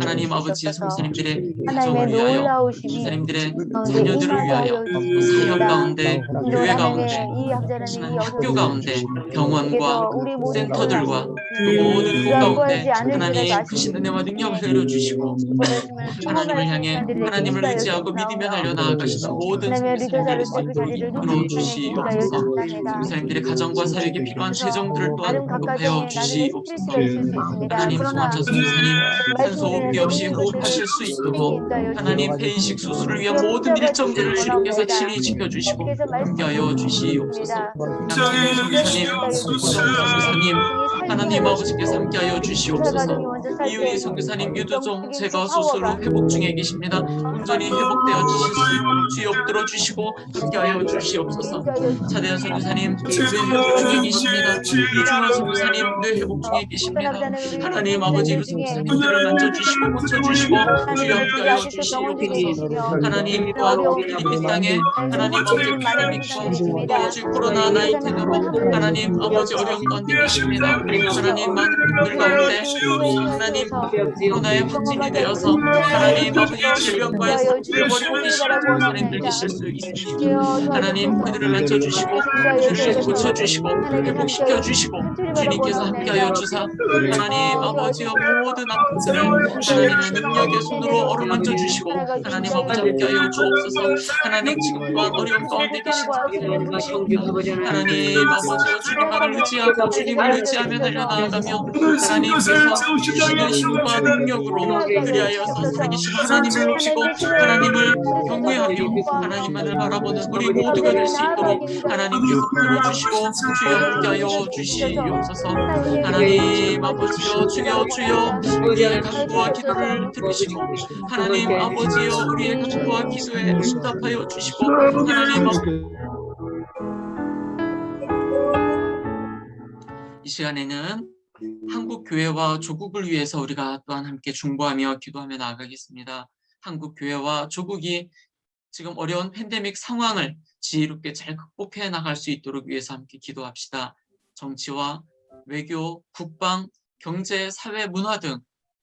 하나님 아버지의 선교사님들의 가정을 위하여 선교사님들의 자녀들을 위하여 사역 가운데 교회 하나님의 가운데, 이 하나님 이 하나님 학교 어려운 가운데, 병원과 그래서 우리 모든 센터들과 그 우리가 모든 곳 가운데 구하지 않을지라도 하나님 아시는 크신 은혜와 능력을 주님의 내려주시고 기뻐하심을 하나님을 경험할 수 향해 있는 자들에게 하나님을 인가하여 의지하고 믿으며 달려나아가시는 모든 하나님의 선교사님들이 리더자로서 그 자리를 이끌어 높이 인가하여 주시옵소서. 주옵나이다. 선교사님들의 가정과 사역에 필요한 재정들을 또한 다른 각 공급하여 가정에 나름의 주시옵소서. 스트레스가 있을 수 있습니다. 하나님 그러나 송환자 선교사님 산소 말씀을 호흡기 통해서 없이 모든 호흡하실 것을 수 힘있게 있도록 인도하여 하나님 주시옵소서. 폐이식 수술을 위한 주여 모든 붙잡아 일정들을 주시기 주님께서 원하옵나이다. 친히 지켜주시고 주께서 함께하여 말씀해 주시옵소서. 주십니다. 양진희 선교사님, 고정 선교사님, 하나님 아버지께서 함께하여 주시옵소서. 이윤희 선교사님 유두종 제거 수술로 회복 중에 계십니다. 온전히 회복되어 주실 수 있도록 주여 붙들어 주시고 함께하여 주시옵소서. 차대현 선교사님 뇌 회복 중에 계십니다. 이중환 선교사님 뇌 회복 중에 계십니다. 하나님 아버지 이 선교사님들을 만져주시고 고쳐주시고 주여 함께하여 주시옵소서. 하나님 또한 필리핀 땅에 하나님 아버지 팬데믹과 또 지금 코로나 19으로 하나님 아버지 어려운 가운데 계십니다. 하나님 많은 분들 가운데 또 하나님 코로나에 확진이 되어서 하나님 아버지 질병과의 싸움을 벌이고 계시는 선생님들 계실 수 있습니다. 하나님 그들을 만져주시고 그들을 고쳐주시고 회복시켜주시고 주님께서 함께하여 주사 하나님 아버지여 모든 아픔들을 하나님의 능력의 손으로 어루만져 주시고 하나님 아버지 함께하여 주옵소서. 하나님 지금 또한 어려운 가운데 계신 분들 계십니다. 하나님 아버지여 주님만을 의지하고 주님을 의지하며 달려나가며 하나님께서 주시는 힘과 능력으로 그리하여서 살아계신 하나님을 높이고 하나님을 경외하며 하나님만을 바라보는 우리 모두가 될 수 있도록 하나님께서 들어주시고 주여 함께하여 주시옵소서. 하나님 아버지여 주여 우리의 간구와 기도를 들으시고 하나님 아버지여 우리의 간구와 기도에 응답하여 주시고 하나님 이 시간에는 한국 교회와 조국을 위해서 우리가 또한 함께 중보하며 기도하며 나아가겠습니다. 한국 교회와 조국이 지금 어려운 팬데믹 상황을 지혜롭게 잘 극복해 나갈 수 있도록 위해서 함께 기도합시다. 정치와 외교, 국방, 경제, 사회, 문화 등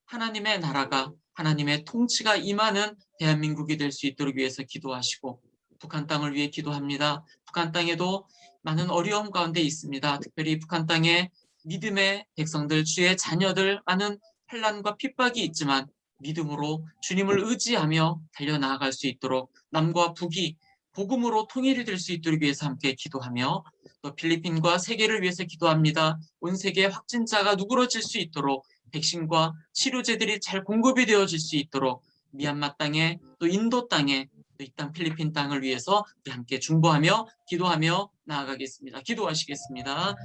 하나님의 나라가 하나님의 통치가 임하는 대한민국이 될 수 있도록 위해서 기도하시고 북한 땅을 위해 기도합니다. 북한 땅에도 많은 어려움 가운데 있습니다. 특별히 북한 땅에 믿음의 백성들, 주의 자녀들 많은 환난과 핍박이 있지만 믿음으로 주님을 의지하며 달려나아갈 수 있도록 남과 북이 복음으로 통일이 될 수 있도록 위해서 함께 기도하며 또 필리핀과 세계를 위해서 기도합니다. 온 세계 확진자가 누그러질 수 있도록 백신과 치료제들이 잘 공급이 되어질 수 있도록 미얀마 땅에 또 인도 땅에 또 이 땅 필리핀 땅을 위해서 함께 중보하며 기도하며 나아가겠습니다. 기도하시겠습니다.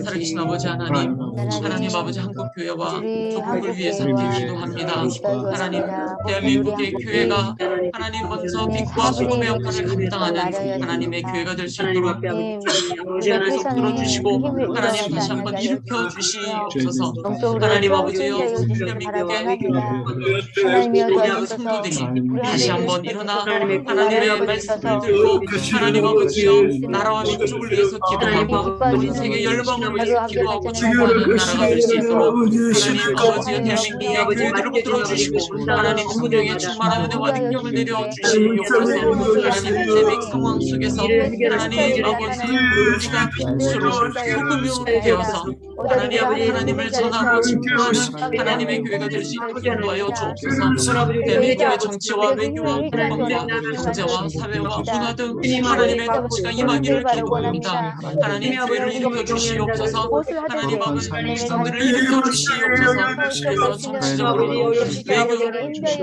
살아계신 아버지 하나님, 하나님 아버지 한국 교회와 조국을 위해서 함께 기도합니다. 하나님 대한민국의 교회가 하나님 먼저 빛과 소금의 역할을 감당하는 하나님의 교회가 될 수 있도록 주님께서 들어주시고 하나님 다시 한번 일으켜 주시옵소서. 하나님 아버지여 대한민국의 성도들이 다시 한번 일어나 하나님의 말씀을 들고 하나님 아버지여 나라와 민족을 위해서 기도하고 온 세계 열방을 위해서 기도하고 중보하는 나라가 될 수 있도록 하나님 아버지여 대한민국의 교회들을 붙들어 주시고 하나님 성령의 충만한 은혜와 능력을 내려 주시옵소서. 하나님 팬데믹 상황 속에서 하나님 아버지 우리가 빛으로 소금이 되어서 하나님을 전하고 증거하는 하나님의 교회가 될 수 있도록 인도하여 주옵소서. 대한민국의 정치와 외교와 국방과 경제와 사회와 문화 등 하나님의 통치가 임하기를 기도합니다. 하나님 교회를 일으켜 주시옵소서. 하나님 아버지 백성들을 일으켜 주시옵소서. 그래서 정치적으로 외교,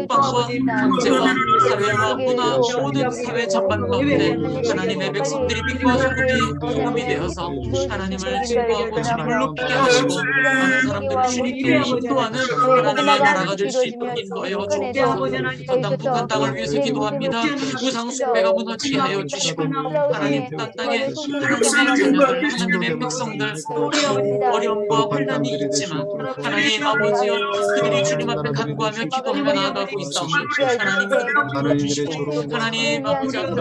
국방과 경제와 사회와 문화 모든 사회 전반 가운데 하나님의 백성들이 빛과 소금이 되어서 하나님을 증거하고 주님을 높이게 하시고 많은 사람들을 주님께 인도하는 하나님의 나라가 될 수 있도록 인도하여 주옵소서. 이 북한 땅을 위해서 기도합니다. 우상 숭배가 무너지게 하여 주시고 하나님 북한 땅에 하나님의 자녀들, 하나님의 백성들 어려움과 환난이 있지만 하나님 아버지여 그들이 주님 앞에 간구하며 기도하며 나아가고 있사오니 하나님 그들을 불러주시고 하나님 아버지 앞에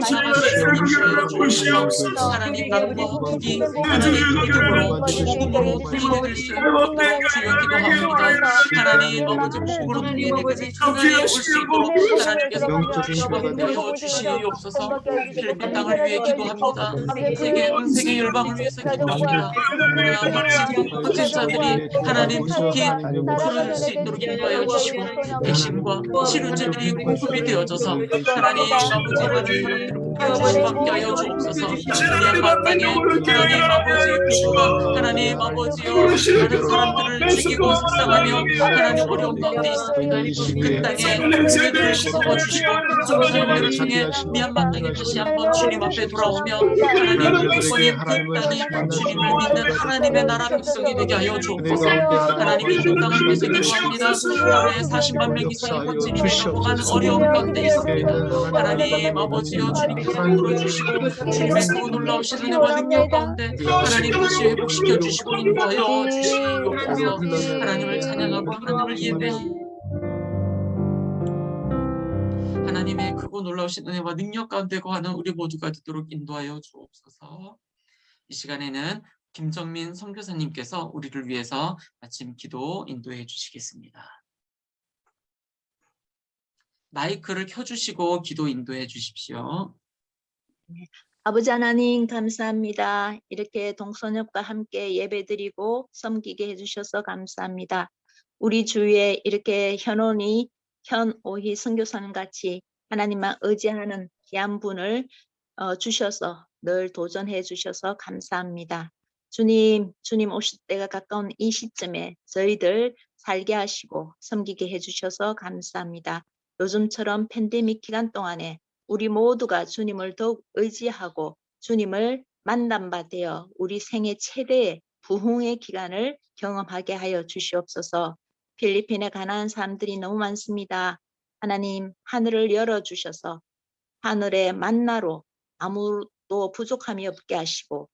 전할 수 있도록 인도하여 주옵소서. 하나님 남과 북이 하나님 믿음으로 주시고 복음으로 통일될 수 있도록 주여 기도하옵니다. 하나님 아버지 복음으로 통일되게 하나님 올수 있도록 하나님께서 도와주시고 함께하여 주시옵소서. 필리핀 땅을 위해 기도합니다. 온 세계 열방을 위해서 기도합니다. 그러나 확진 자들이 하나님 속히 풀어줄 수 있도록 인도하여 주시고 백신과 치료제들이 공급이 되어져서 하나님 아버지 많은 사람들을 구해주시고 함께하여 주옵소서. 미얀마 땅에 하나님 아버지 교주가 하나님 아버지여 많은 사람들을 죽이고 속상하며 하나님 어려운 가운데 있습니다. 그 땅에 교회들을 세워주시고 성도님들을 통해 미얀마 땅에 다시 한번 주님 앞에 돌아오며 하나님 국권이 그 땅이 주님을 믿는 하나님의 나라 백성이 되게 하여 주옵소서. 하나님 이 땅을 위해서 기도합니다. 하루에 40만 명 이상이 확진이 되고 많은 어려운 가운데 있습니다. 하나님 아버지여 주님께서 풀어주시고 주님의 그 놀라우신 은혜와 능력 가운데 하나님 다시 회복시켜 주시고 인도하여 주시옵소서. 하나님을 찬양하고 하나님을 예배하고 하나님의 크고 놀라우신 은혜와 능력 가운데 거하는 우리 모두가 되도록 인도하여 주옵소서. 이 시간에는 김정민 선교사님께서 우리를 위해서 마침 기도 인도해 주시겠습니다. 마이크를 켜주시고 기도 인도해 주십시오. 아버지 하나님 감사합니다. 이렇게 동선협과 함께 예배드리고 섬기게 해주셔서 감사합니다. 우리 주위에 이렇게 현오희 선교사님 같이 하나님만 의지하는 귀한 분을 주셔서 늘 도전해 주셔서 감사합니다. 주님 오실 때가 가까운 이 시점에 저희들 살게 하시고 섬기게 해주셔서 감사합니다. 요즘처럼 팬데믹 기간 동안에 우리 모두가 주님을 더욱 의지하고 주님을 만난 바 되어 우리 생애 최대의 부흥의 기간을 경험하게 하여 주시옵소서. 필리핀에 가난한 사람들이 너무 많습니다. 하나님 하늘을 열어주셔서 하늘의 만나로 아무도 부족함이 없게 하시고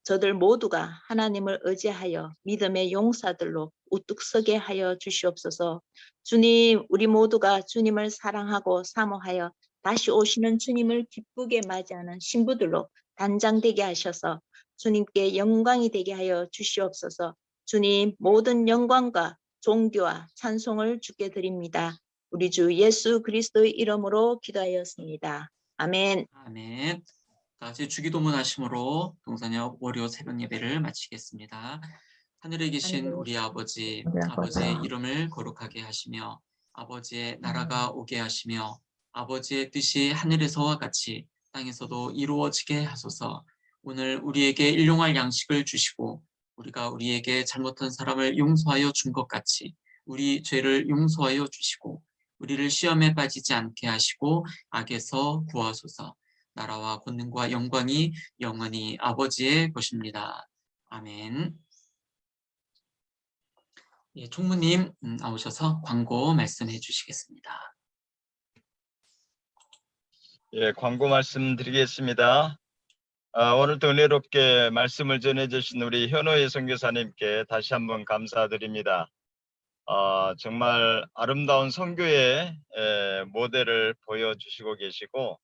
저들 모두가 하나님을 의지하여 믿음의 용사들로 우뚝 서게 하여 주시옵소서. 주님 우리 모두가 주님을 사랑하고 사모하여 다시 오시는 주님을 기쁘게 맞이하는 신부들로 단장되게 하셔서 주님께 영광이 되게 하여 주시옵소서. 주님 모든 영광과 존귀와 찬송을 주께 드립니다. 우리 주 예수 그리스도의 이름으로 기도하였습니다. 아멘. 아멘. 다 같이 주기도문 하심으로 동선협 월요 새벽 예배를 마치겠습니다. 하늘에 계신 우리 아버지의 이름을 거룩하게 하시며 아버지의 나라가 오게 하시며 아버지의 뜻이 하늘에서와 같이 땅에서도 이루어지게 하소서. 오늘 우리에게 일용할 양식을 주시고 우리가 우리에게 잘못한 사람을 용서하여 준 것 같이 우리 죄를 용서하여 주시고 우리를 시험에 빠지지 않게 하시고 악에서 구하소서. 나라와 권능과 영광이 영원히 아버지의 것입니다. 아멘. 예, 총무님 나오셔서 광고 말씀해 주시겠습니다. 예, 광고 말씀드리겠습니다. 오늘도 은혜롭게 말씀을 전해주신 우리 현오희 선교사님께 다시 한번 감사드립니다. 정말 아름다운 선교의 모델을 보여주시고 계시고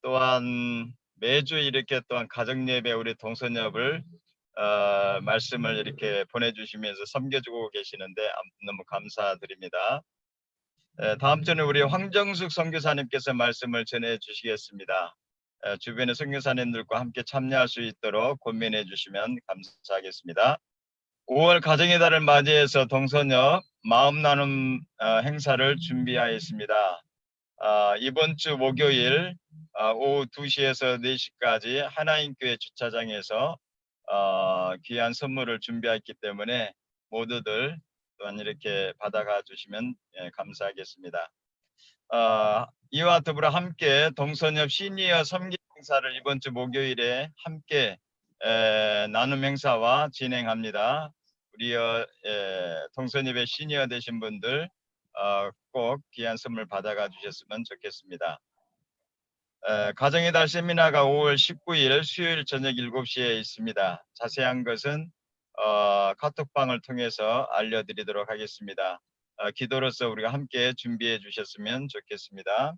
또한 매주 이렇게 또한 가정예배 우리 동선협을 말씀을 이렇게 보내주시면서 섬겨주고 계시는데 너무 감사드립니다. 다음 주는 우리 황정숙 선교사님께서 말씀을 전해 주시겠습니다. 주변의 선교사님들과 함께 참여할 수 있도록 권면해 주시면 감사하겠습니다. 5월 가정의 달을 맞이해서 동선협 마음 나눔 행사를 준비하였습니다. 이번 주 목요일 오후 2시에서 4시까지 하나인교회 주차장에서 귀한 선물을 준비했기 때문에 모두들 또한 이렇게 받아가 주시면 감사하겠습니다. 이와 더불어 함께 동선협 시니어 섬김 행사를 이번 주 목요일에 함께 나눔 행사와 진행합니다. 우리 동선협의 시니어 되신 분들 꼭 귀한 선물 받아가 주셨으면 좋겠습니다. 가정의 달 세미나가 5월 19일 수요일 저녁 7시에 있습니다. 자세한 것은 카톡방을 통해서 알려드리도록 하겠습니다. 기도로서 우리가 함께 준비해 주셨으면 좋겠습니다.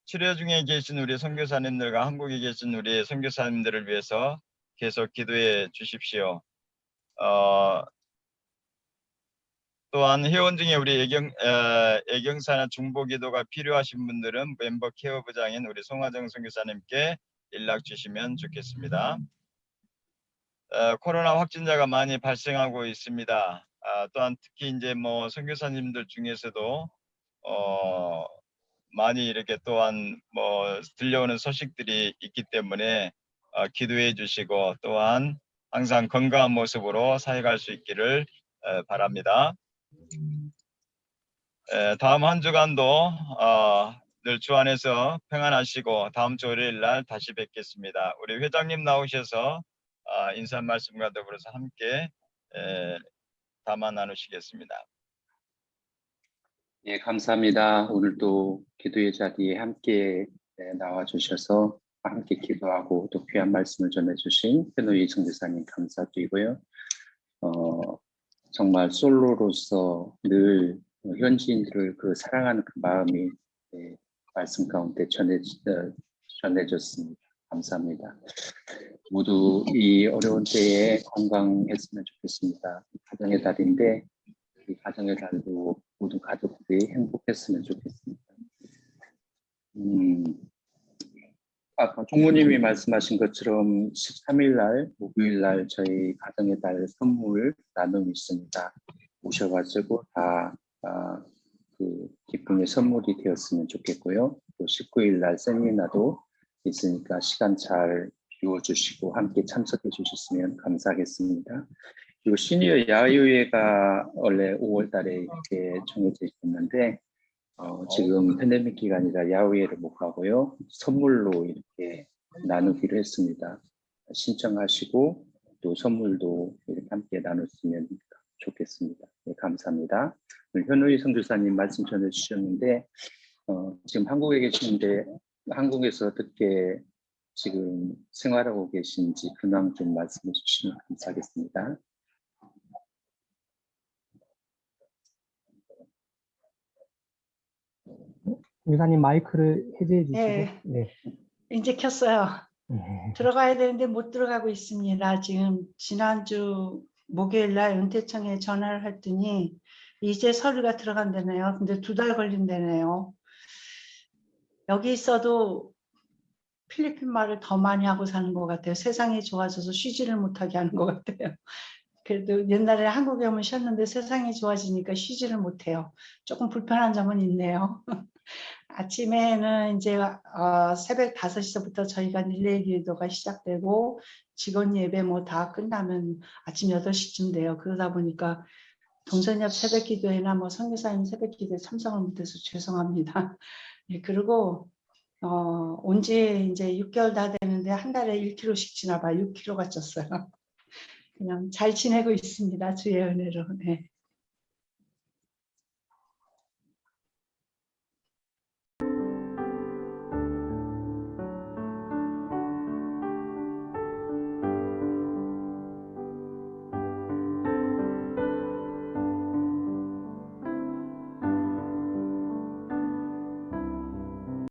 치료 중에 계신 우리 선교사님들과 한국에 계신 우리 선교사님들을 위해서 계속 기도해 주십시오. 또한 회원 중에 우리 애경사나 중보기도가 필요하신 분들은 멤버 케어부장인 우리 송하정 선교사님께 연락 주시면 좋겠습니다. 코로나 확진자가 많이 발생하고 있습니다. 또한 특히 이제 뭐 선교사님들 중에서도 많이 이렇게 또한 뭐 들려오는 소식들이 있기 때문에 기도해 주시고 또한 항상 건강한 모습으로 사역할 수 있기를 바랍니다. 다음 한 주간도 늘 주 안에서 평안하시고 다음 주 월요일 날 다시 뵙겠습니다. 우리 회장님 나오셔서 인사 말씀과 더불어서 함께 담아 나누시겠습니다. 예, 감사합니다. 오늘도 기도의 자리에 함께 나와 주셔서 함께 기도하고 또 귀한 말씀을 전해주신 현우희 선교사님 감사드리고요. 정말 솔로로서 늘 현지인들을 그 사랑하는 그 마음이 말씀 가운데 전해졌습니다. 감사합니다. 모두 이 어려운 때에 건강했으면 좋겠습니다. 가정의 달인데 이 가정의 달도 모든 가족들이 행복했으면 좋겠습니다. 아까 종무님이 말씀하신 것처럼 13일 날 목요일 날 저희 가정의 달 선물 나눔이 있습니다. 오셔가지고 다 그 기쁨의 선물이 되었으면 좋겠고요. 또 19일 날 세미나도 있으니까 시간 잘 비워주시고 함께 참석해 주셨으면 감사하겠습니다. 그리고 시니어 야유회가 원래 5월 달에 이렇게 정해져 있었는데 지금 팬데믹 기간이라 야유회를 못 가고요. 선물로 이렇게 나누기로 했습니다. 신청하시고 또 선물도 이렇게 함께 나눴으면 좋겠습니다. 네, 감사합니다. 오늘 현우희 선교사님 말씀 전해주셨는데 지금 한국에 계시는데 한국에서 어떻게 지금 생활하고 계신지 근황 좀 말씀해 주시면 감사하겠습니다. 교사님 마이크를 해제해 주시고. 네. 네. 이제 켰어요. 네. 들어가야 되는데 못 들어가고 있습니다. 지금 지난주 목요일 날 은퇴청에 전화를 했더니 이제 서류가 들어간다네요. 근데 2달 걸린다네요. 여기 있어도 필리핀 말을 더 많이 하고 사는 것 같아요. 세상이 좋아져서 쉬지를 못하게 하는 것 같아요. 그래도 옛날에 한국에 오면 쉬었는데 세상이 좋아지니까 쉬지를 못해요. 조금 불편한 점은 있네요. 아침에는 이제 새벽 5시부터 저희가 릴레이 기도가 시작되고 직원 예배 뭐 다 끝나면 아침 8시쯤 돼요. 그러다 보니까 동선협 새벽 기도회나 뭐 선교사님 새벽 기도에 참석을 못해서 죄송합니다. 예, 그리고 온 지 이제 6개월 다 되는데 한 달에 1kg씩 지나 봐. 6kg가 쪘어요. 그냥 잘 지내고 있습니다. 주의 은혜로. 네.